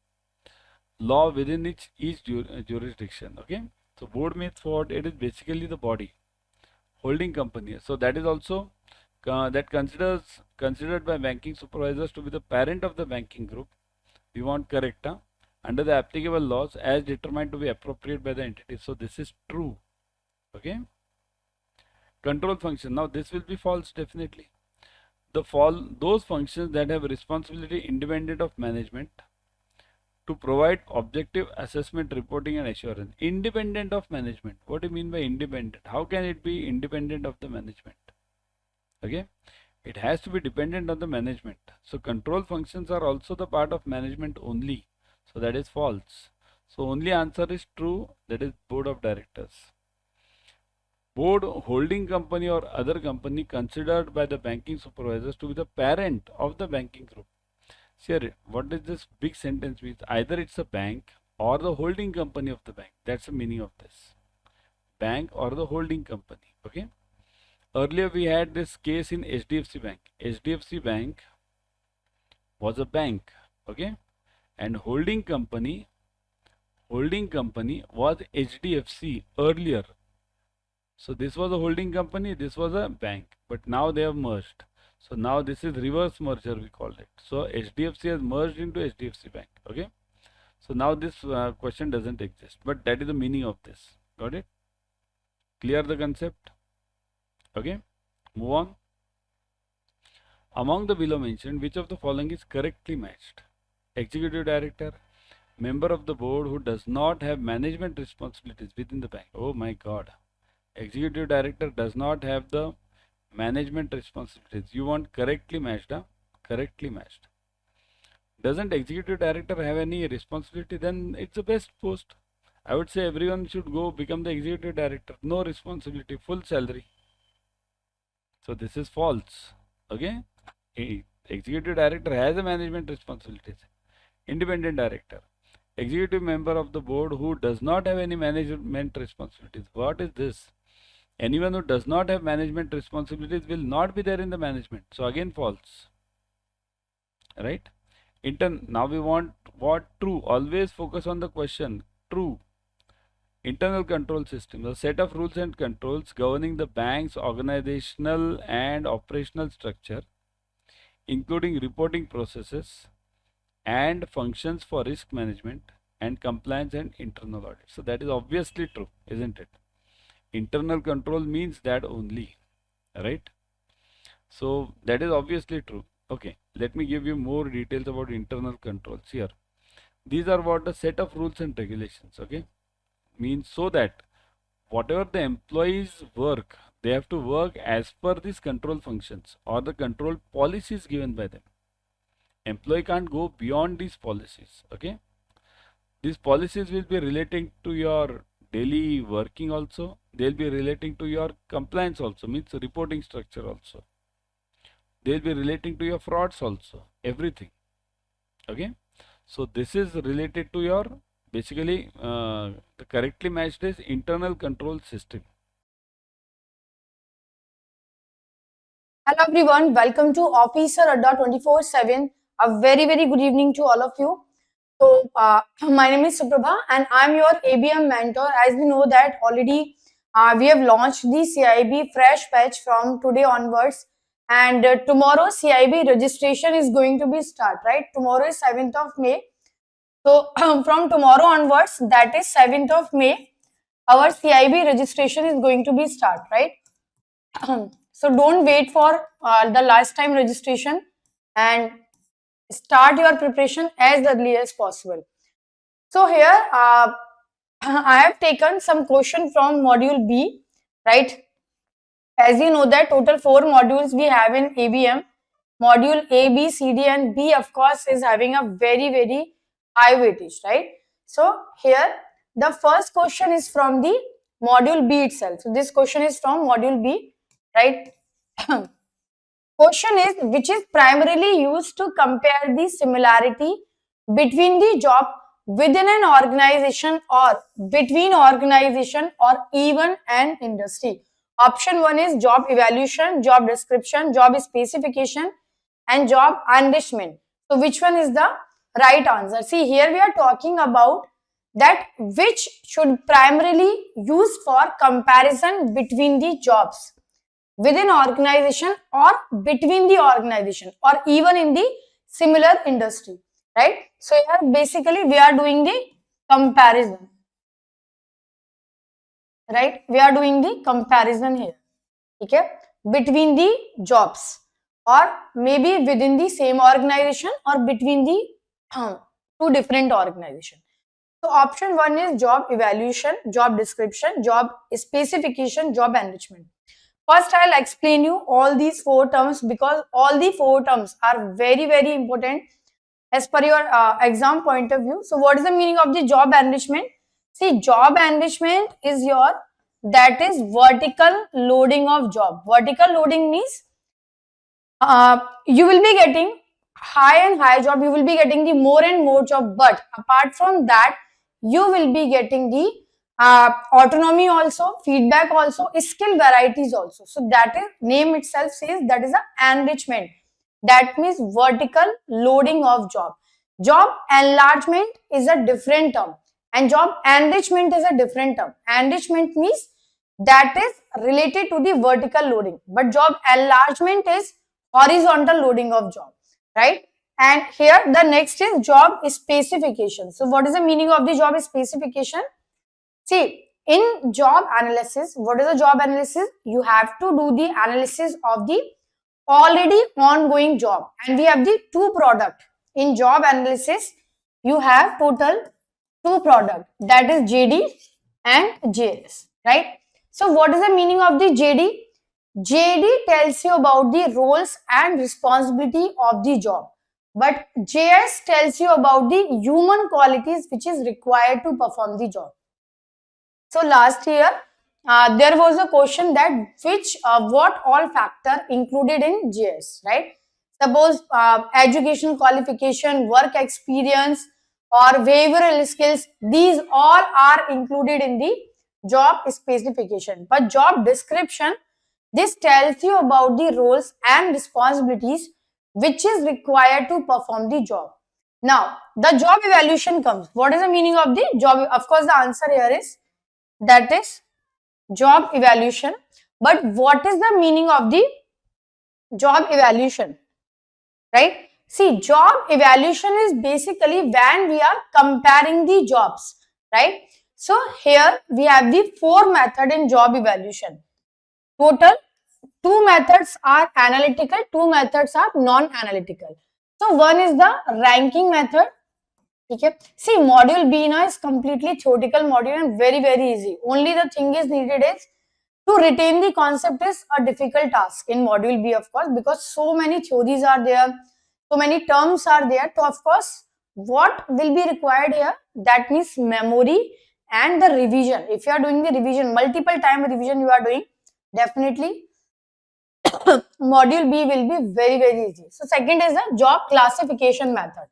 law within each jurisdiction. Okay. So board means what? It is basically the body, holding company. So that is also considered by banking supervisors to be the parent of the banking group. We want correct under the applicable laws as determined to be appropriate by the entity. So this is true. Okay. Control function. Now this will be false definitely. Those functions that have responsibility independent of management to provide objective assessment, reporting and assurance. Independent of management. What do you mean by independent? How can it be independent of the management? Okay. It has to be dependent on the management. So control functions are also the part of management only. So that is false. So only answer is true. That is board of directors. Board holding company or other company considered by the banking supervisors to be the parent of the banking group. Here, what does this big sentence mean? Either it's a bank or the holding company of the bank. That's the meaning of this. Bank or the holding company. Okay. Earlier we had this case in HDFC Bank. HDFC Bank was a bank. Okay. And holding company was HDFC earlier. So this was a holding company, this was a bank, but now they have merged. So now this is reverse merger, we call it. So HDFC has merged into HDFC Bank. Okay. So now this question doesn't exist, but that is the meaning of this. Got it? Clear the concept? Okay. Move on. Among the below mentioned, which of the following is correctly matched? Executive director, member of the board who does not have management responsibilities within the bank. Oh my God. Executive director does not have the management responsibilities. You want correctly matched, huh? Correctly matched. Doesn't executive director have any responsibility? Then it's the best post. I would say everyone should go become the executive director. No responsibility, full salary. So this is false. Okay. Executive director has a management responsibilities. Independent director. Executive member of the board who does not have any management responsibilities. What is this? Anyone who does not have management responsibilities will not be there in the management. So again false. Right? Now we want what? True. Always focus on the question. True. Internal control system, a set of rules and controls governing the bank's organizational and operational structure, including reporting processes and functions for risk management and compliance and internal audit. So that is obviously true, isn't it? Internal control means that only, right? So that is obviously true. Okay, let me give you more details about internal controls here. These are what a set of rules and regulations, okay? Means so that whatever the employees work, they have to work as per these control functions or the control policies given by them. Employee can't go beyond these policies, okay? These policies will be relating to your daily working also. They'll be relating to your compliance also, means reporting structure also. They'll be relating to your frauds also, everything, okay? So this is related to your basically the correctly matched is internal control system. Hello everyone, welcome to Officer Adda 24/7. A very good evening to all of you. So my name is Suprabha and I'm your ABM mentor. As we know that already we have launched the CIB fresh batch from today onwards, and tomorrow CIB registration is going to be start, right? Tomorrow is 7th of May. So from tomorrow onwards, that is 7th of May, our CIB registration is going to be start, right? So don't wait for the last time registration and start your preparation as early as possible. So here I have taken some question from module B, right? As you know that total 4 modules we have in ABM. Module A, B, C, D and B of course is having a very high weightage, right? So here the first question is from the module B itself. So this question is from module B, right? Question is, which is primarily used to compare the similarity between the job within an organization or between organization or even an industry. Option 1 is job evaluation, job description, job specification and job enrichment. So which one is the right answer? See, here we are talking about that which should primarily use for comparison between the jobs within organization or between the organization or even in the similar industry, right? So here basically we are doing the comparison, right? We are doing the comparison here, okay, between the jobs or maybe within the same organization or between the two different organizations. So option 1 is job evaluation, job description, job specification, job enrichment. First, I'll explain you all these 4 terms because all the 4 terms are very important as per your exam point of view. So what is the meaning of the job enrichment? See, job enrichment is that is vertical loading of job. Vertical loading means you will be getting high and high job, you will be getting the more and more job, but apart from that you will be getting the autonomy also, feedback also, skill varieties also. So that is, name itself says that is an enrichment. That means vertical loading of job. Job enlargement is a different term and job enrichment is a different term. Enrichment means that is related to the vertical loading, but job enlargement is horizontal loading of job, right? And here the next is job specification. So what is the meaning of the job specification? See, in job analysis, what is the job analysis? You have to do the analysis of the already ongoing job, and we have the 2 product. In job analysis, you have total 2 product, that is JD and JS, right? So what is the meaning of the JD? JD tells you about the roles and responsibility of the job, but JS tells you about the human qualities which is required to perform the job. So last year there was a question that what all factor included in JS, right? Suppose education qualification, work experience or behavioral skills, these all are included in the job specification. But job description, this tells you about the roles and responsibilities which is required to perform the job. Now the job evaluation comes. What is the meaning of the job? Of course the answer here is that is job evaluation. But what is the meaning of the job evaluation, right? See, job evaluation is basically when we are comparing the jobs, right? So here we have the 4 method in job evaluation. Total 2 methods are analytical, 2 methods are non-analytical. So one is the ranking method. Okay. See, module B now is completely theoretical module and very easy. Only the thing is needed is to retain the concept is a difficult task in module B, of course, because so many theories are there, so many terms are there. So of course, what will be required here? That means memory and the revision. If you are doing the revision, multiple time revision you are doing, definitely module B will be very easy. So second is the job classification method.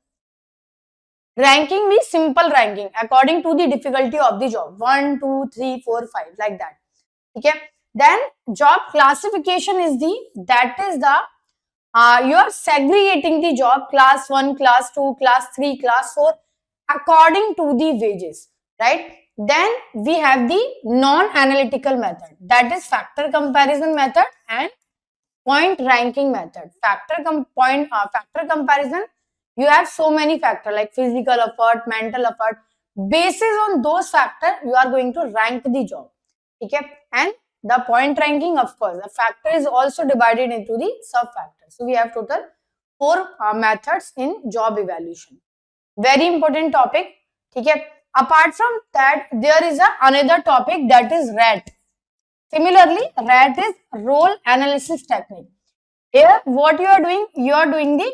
Ranking means simple ranking according to the difficulty of the job. 1, 2, 3, 4, 5, like that. Okay. Then job classification is the you are segregating the job class 1, class 2, class 3, class 4 according to the wages, right? Then we have the non-analytical method, that is factor comparison method and point ranking method. Factor comparison, you have so many factors like physical effort, mental effort. Basis on those factors, you are going to rank the job. Okay, and the point ranking, of course, the factor is also divided into the sub factors. So we have total 4 methods in job evaluation. Very important topic. Okay. Apart from that, there is another topic, that is RAT. Similarly, RAT is role analysis technique. Here, what you are doing? You are doing the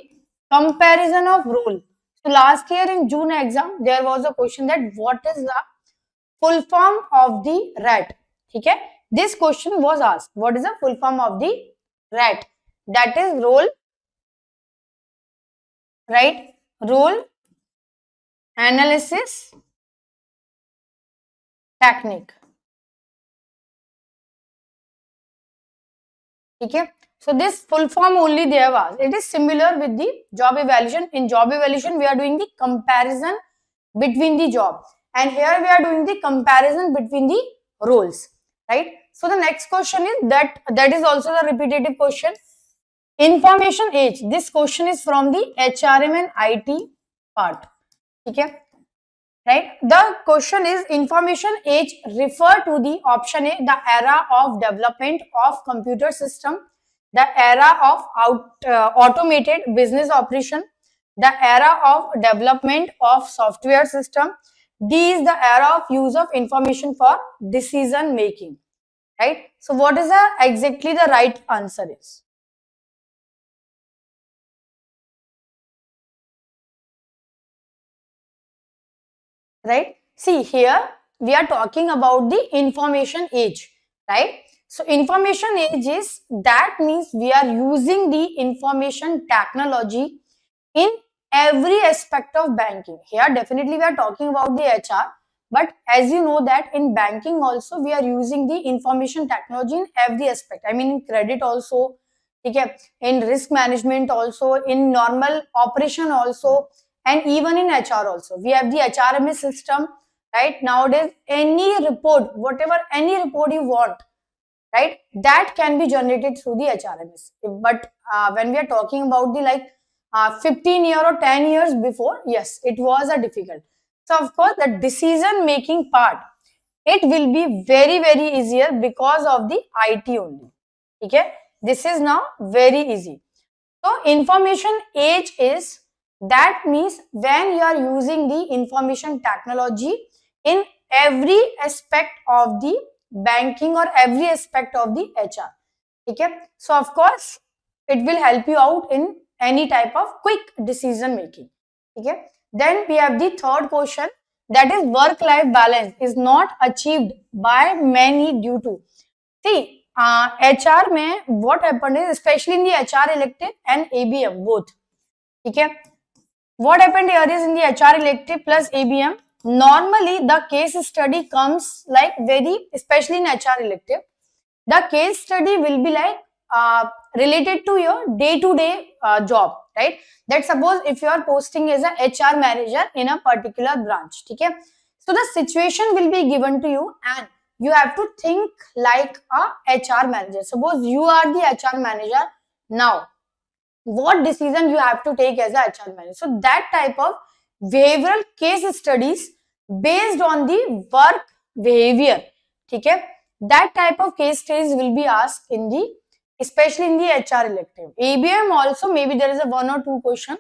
comparison of role. So last year in June exam, there was a question that what is the full form of the RAT? Okay, this question was asked. What is the full form of the RAT? That is role, right? Role analysis technique. Okay. So this full form only they have asked. It is similar with the job evaluation. In job evaluation, we are doing the comparison between the job, and here we are doing the comparison between the roles, right? So the next question is that is also the repetitive question. Information age. This question is from the HRM and IT part. Okay. Right? The question is information age refer to the option A, the era of development of computer system, the era of automated business operation, the era of development of software system. D is the era of use of information for decision making. Right? So what is exactly the right answer is? Right? See, here we are talking about the information age, right? So information age is, that means we are using the information technology in every aspect of banking. Here definitely we are talking about the HR, but as you know that in banking also we are using the information technology in every aspect. I mean in credit also, okay, in risk management also, in normal operation also, and even in HR also. We have the HRMS system, right? Nowadays, any report, whatever, any report you want, right, that can be generated through the HRMS. But when we are talking about the 15 year or 10 years before, yes, it was a difficult. So of course, the decision making part, it will be very easier because of the IT only. Okay, this is now very easy. So information age is, that means when you are using the information technology in every aspect of the banking or every aspect of the HR. Okay. So of course, it will help you out in any type of quick decision making. Okay. Then we have the third question, that is work-life balance is not achieved by many due to. See, HR में what happened is, especially in the HR elective and ABM both. Okay. What happened here is, in the HR elective plus ABM, normally the case study comes like very, especially in HR elective, the case study will be like related to your day-to-day job, right? That suppose if you are posting as a HR manager in a particular branch, okay? So the situation will be given to you, and you have to think like a HR manager. Suppose you are the HR manager now. What decision you have to take as a HR manager? So that type of behavioral case studies based on the work behavior. Okay, that type of case studies will be asked in the, especially in the HR elective. ABM also maybe there is a 1 or 2 question.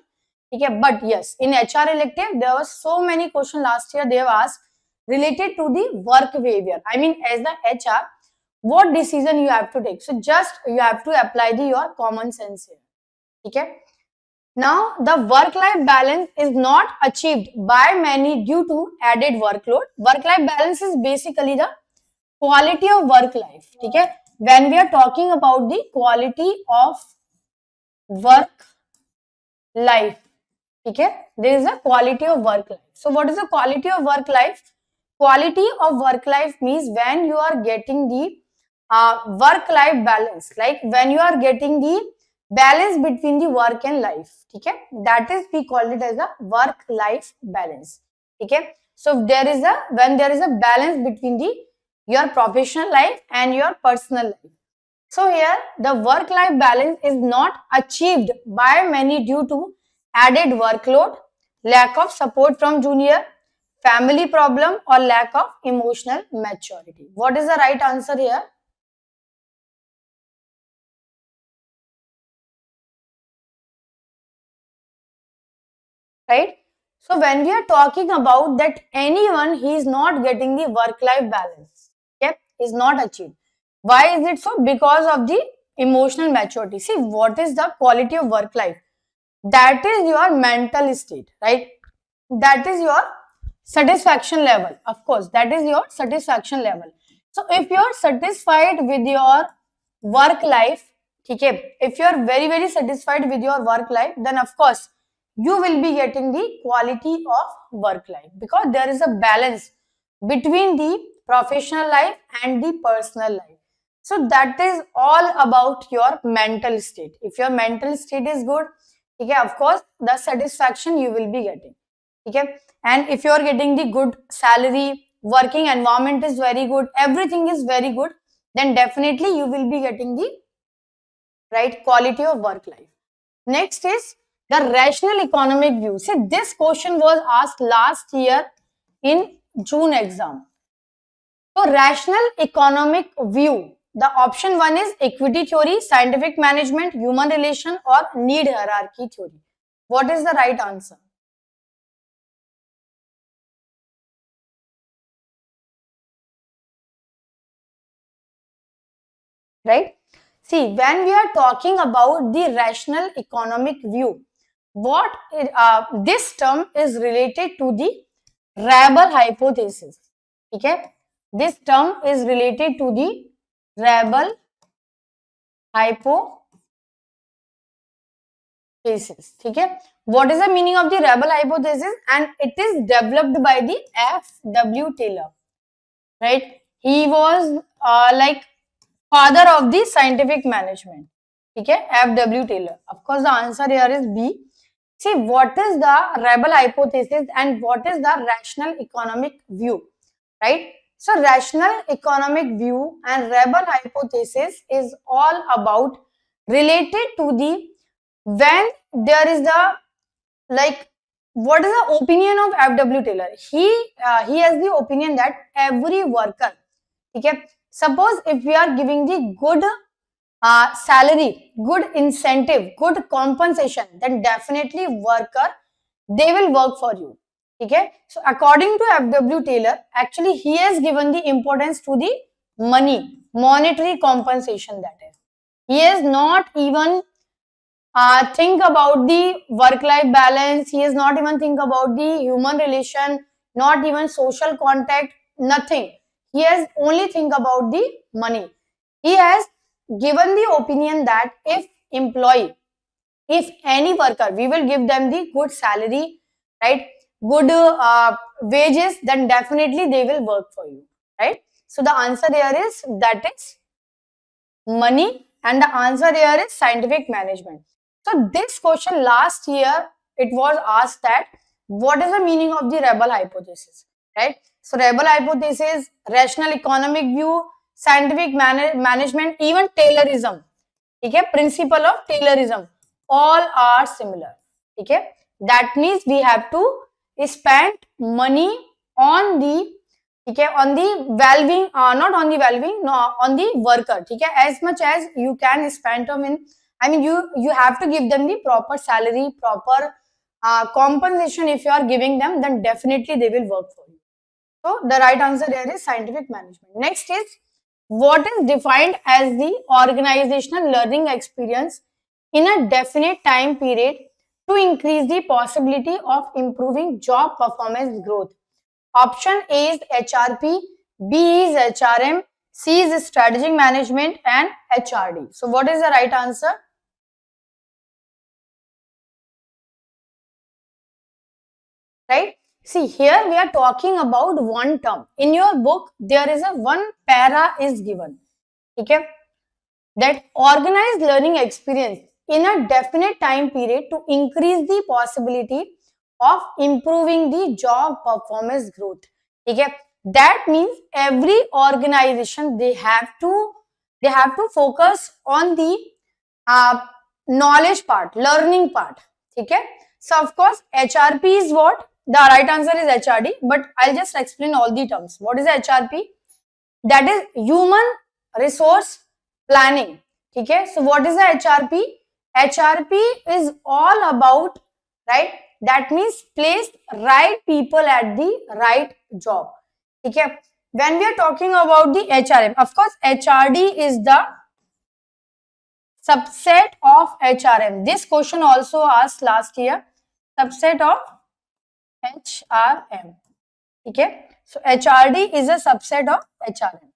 Okay, but yes, in HR elective there was so many questions last year they have asked related to the work behavior. I mean, as the HR, what decision you have to take. So just you have to apply your common sense here. Okay. Now, the work-life balance is not achieved by many due to added workload. Work-life balance is basically the quality of work life. Okay. When we are talking about the quality of work life, okay, there is a quality of work life. So, what is the quality of work life? Quality of work life means when you are getting the work-life balance, like when you are getting the balance between the work and life. Okay, that is we call it as a work-life balance. Okay, so there is a, when there is a balance between the your professional life and your personal life. So here the work-life balance is not achieved by many due to added workload, lack of support from junior, family problem, or lack of emotional maturity. What is the right answer here? Right? So when we are talking about that anyone he is not getting the work-life balance, okay, is not achieved. Why is it so? Because of the emotional maturity. See, what is the quality of work life? That is your mental state, right? That is your satisfaction level. Of course, that is your satisfaction level. So if you are satisfied with your work life, okay, if you are very satisfied with your work life, then of course you will be getting the quality of work life, because there is a balance between the professional life and the personal life. So that is all about your mental state. If your mental state is good, okay, of course the satisfaction you will be getting. Okay, and if you are getting the good salary, working environment is very good, everything is very good, then definitely you will be getting the right quality of work life. Next is the rational economic view. See, this question was asked last year in June exam. So, rational economic view. The option 1 is equity theory, scientific management, human relation, or need hierarchy theory. What is the right answer? Right? See, when we are talking about the rational economic view, this term is related to the Rabel hypothesis. Okay, this term is related to the Rabel hypothesis. Okay, what is the meaning of the Rabel hypothesis? And it is developed by the F.W. Taylor. Right, he was like father of the scientific management. Okay, F.W. Taylor. Of course, the answer here is B. See, what is the Rabel hypothesis and what is the rational economic view, right? So, rational economic view and Rabel hypothesis is all about related to the, when there is the, like, what is the opinion of F.W. Taylor? He has the opinion that every worker, okay, suppose if we are giving the good salary, good incentive, good compensation, then definitely worker, they will work for you. Okay, so according to F.W. Taylor, actually he has given the importance to the money, monetary compensation, that is. He has not even think about the work-life balance. He has not even think about the human relation, not even social contact, nothing. He has only think about the money. He has given the opinion that if employee, if any worker, we will give them the good salary, right, good wages, then definitely they will work for you, right? So the answer here is, that is money, and the answer here is scientific management. So this question last year, it was asked that what is the meaning of the Rabel hypothesis? right? So rebel hypothesis, rational economic view, scientific management, even Taylorism, okay, principle of Taylorism, all are similar, okay. That means we have to spend money on the, okay, on the valving, not on the valving, no, on the worker, okay, as much as you can spend them in, I mean, you have to give them the proper salary, proper compensation. If you are giving them, then definitely they will work for you. So the right answer here is scientific management. Next is, what is defined as the organizational learning experience in a definite time period to increase the possibility of improving job performance growth? Option A is HRP, B is HRM, C is strategic management, and HRD. So what is the right answer? Right? See, here we are talking about one term. In your book, there is a one para is given. Okay? That organized learning experience in a definite time period to increase the possibility of improving the job performance growth. Okay? That means every organization, they have to focus on the uh, knowledge part, learning part. Okay? So of course, HRP is what? The right answer is HRD, but I'll just explain all the terms. What is HRP? That is human resource planning. Okay? So what is the HRP? HRP is all about, right? That means place right people at the right job. Okay? When we are talking about the HRM, of course, HRD is the subset of HRM. This question also asked last year. Subset of HRM. Okay? So HRD is a subset of HRM.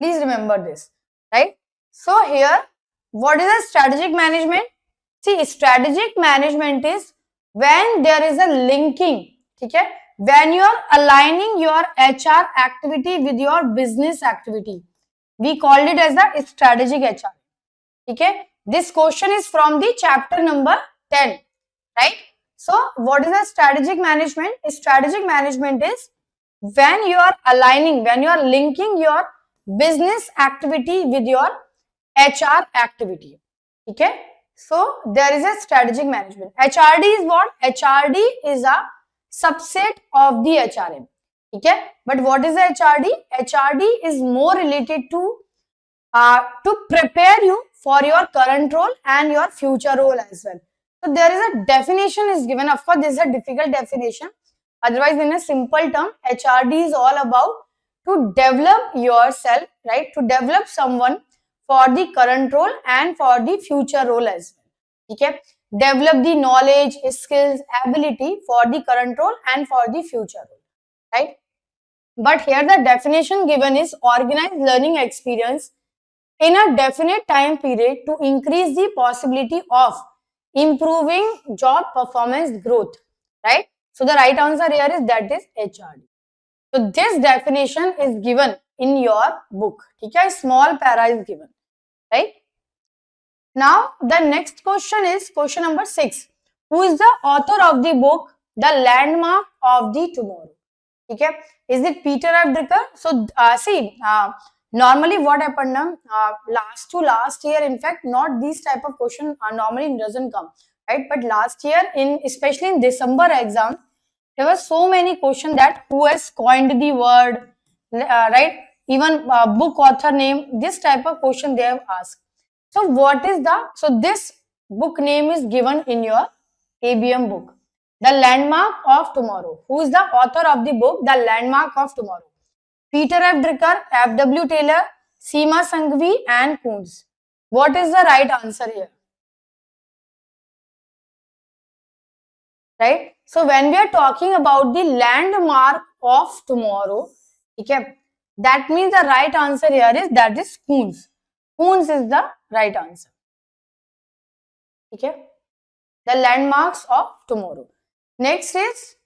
Please remember this, right? So here, what is a strategic management? See, strategic management is when there is a linking, okay? When you are aligning your HR activity with your business activity. We called it as the strategic HR. Okay? This question is from the chapter number 10, right? So, what is a strategic management? Strategic management is when you are aligning, when you are linking your business activity with your HR activity. Okay? So, there is a strategic management. HRD is what? HRD is a subset of the HRM. Okay? But what is the HRD? HRD is more related to prepare you for your current role and your future role as well. So there is a definition is given. Of course, this is a difficult definition. Otherwise, in a simple term, HRD is all about to develop yourself, right? To develop someone for the current role and for the future role as well. Okay? Develop the knowledge, skills, ability for the current role and for the future role, right? But here the definition given is organized learning experience in a definite time period to increase the possibility of improving job performance growth, right? So the right answer here is that is HRD. So this definition is given in your book. Okay, small para is given, right? Now the next question is question number 6. Who is the author of the book The Landmark of the Tomorrow? Okay, is it Peter F. Drucker? So normally what happened now, last year, in fact, not these type of question normally doesn't come, right? But last year, in especially in December exam, there were so many questions that who has coined the word, right? Even book author name, this type of question they have asked. So what is so this book name is given in your ABM book. The Landmark of Tomorrow. Who is the author of the book The Landmark of Tomorrow? Peter F. Drucker, F.W. Taylor, Seema Sanghvi, and Kuntz. What is the right answer here? Right? So when we are talking about the landmark of tomorrow, okay, that means the right answer here is that is Kuntz. Kuntz is the right answer. Okay? The landmarks of tomorrow. Next is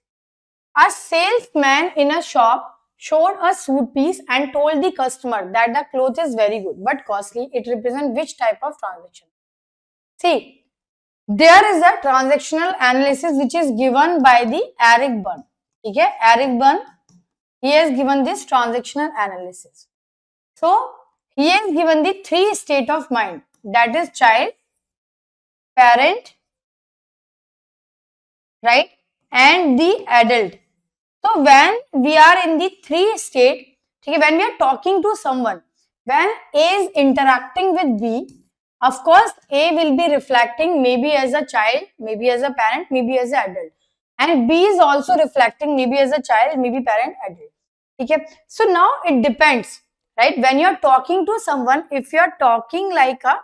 a salesman in a shop showed a suit piece and told the customer that the cloth is very good but costly. It represents which type of transaction? See, there is a transactional analysis which is given by the Eric Berne. Okay, Eric Berne he has given this transactional analysis. So he has given the three state of mind, that is child, parent, right, and the adult. So when we are in the three state, okay, when we are talking to someone, when A is interacting with B, of course A will be reflecting maybe as a child, maybe as a parent, maybe as an adult, and B is also reflecting maybe as a child, maybe parent, adult. Okay, so now it depends, right? When you are talking to someone, if you are talking like a,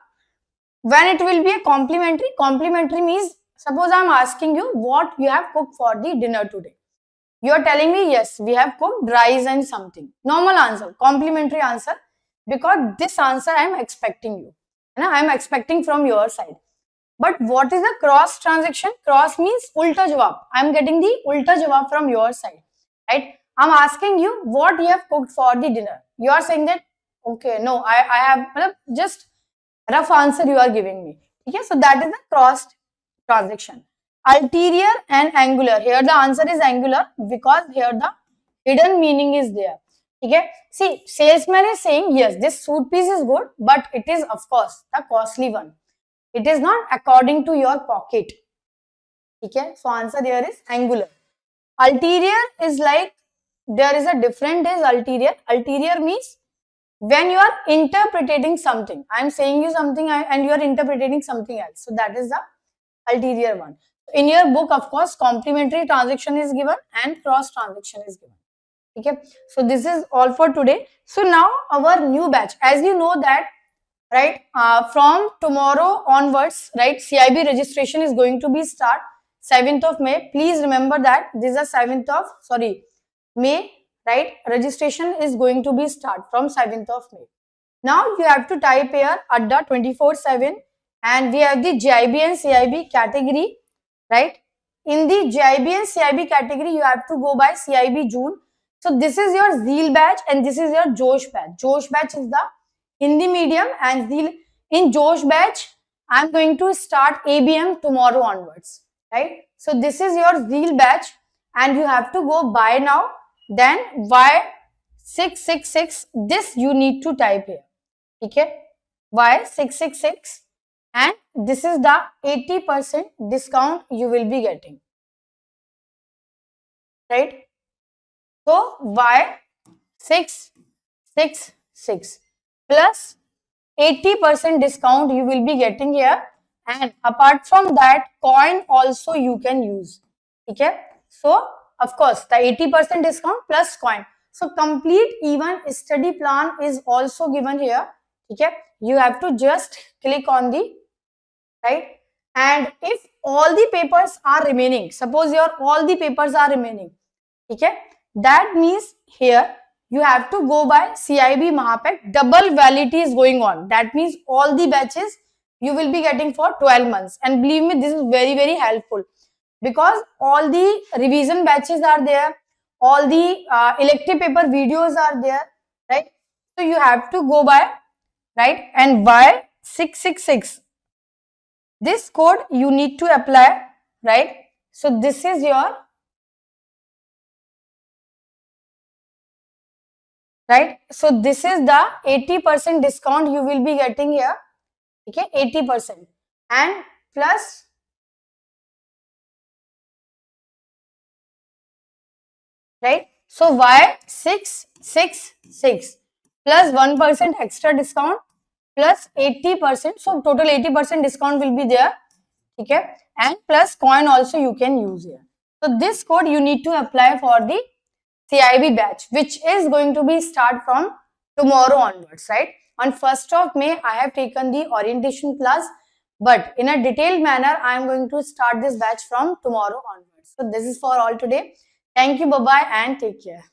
when it will be a complimentary means, suppose I am asking you what you have cooked for the dinner today. You are telling me, yes, we have cooked rice and something. Normal answer, complimentary answer, because this answer I am expecting you. I am expecting from your side. But what is a cross transaction? Cross means ulta jawab. I am getting the ulta jawab from your side, right? I am asking you what you have cooked for the dinner. You are saying that, okay, no, I have just rough answer you are giving me. Okay, so that is the cross transaction. Ulterior and angular. Here the answer is angular because here the hidden meaning is there. Okay, see, salesman is saying, yes, this suit piece is good, but it is of course the costly one. It is not according to your pocket. Okay, so answer here is angular. Ulterior is like, there is a different is ulterior. Ulterior means when you are interpreting something. I am saying you something and you are interpreting something else. So that is the ulterior one. In your book, of course, complementary transaction is given and cross transaction is given. Okay, so this is all for today. So now our new batch, as you know that, right, from tomorrow onwards, right, CIB registration is going to be start 7th of May. Please remember that this is 7th of May, right? Registration is going to be start from 7th of May. Now you have to type here Adda 24/7, and we have the GIB and CIB category, right? In the GIB and CIB category, you have to go by CIB June. So this is your Zeal batch and this is your Josh batch. Josh batch is the Hindi medium, and Zeal in Josh batch, I am going to start ABM tomorrow onwards, right? So this is your Zeal batch and you have to go by now. Then Y666, this you need to type here. Okay, Y666, and this is the 80% discount you will be getting, right? So Y666 plus 80% discount you will be getting here, and apart from that, coin also you can use. Okay, so of course the 80% discount plus coin. So complete even study plan is also given here. Okay, you have to just click on the right, and if all the papers are remaining, suppose your all the papers are remaining, okay, that means here you have to go by CIB Mahapak. Double validity is going on. That means all the batches you will be getting for 12 months. And believe me, this is very, very helpful because all the revision batches are there, all the elective paper videos are there, right? So you have to go by, right? And Y666. This code you need to apply, right? So this is your, right? So this is the 80% discount you will be getting here. Okay, 80% and plus, right? So Y666 plus 1% extra discount plus 80%. So total 80% discount will be there. Okay, and plus coin also you can use here. So this code you need to apply for the CIB batch, which is going to be start from tomorrow onwards, right? On 1st of May, I have taken the orientation class, but in a detailed manner, I am going to start this batch from tomorrow onwards. So this is for all today. Thank you, bye-bye, and take care.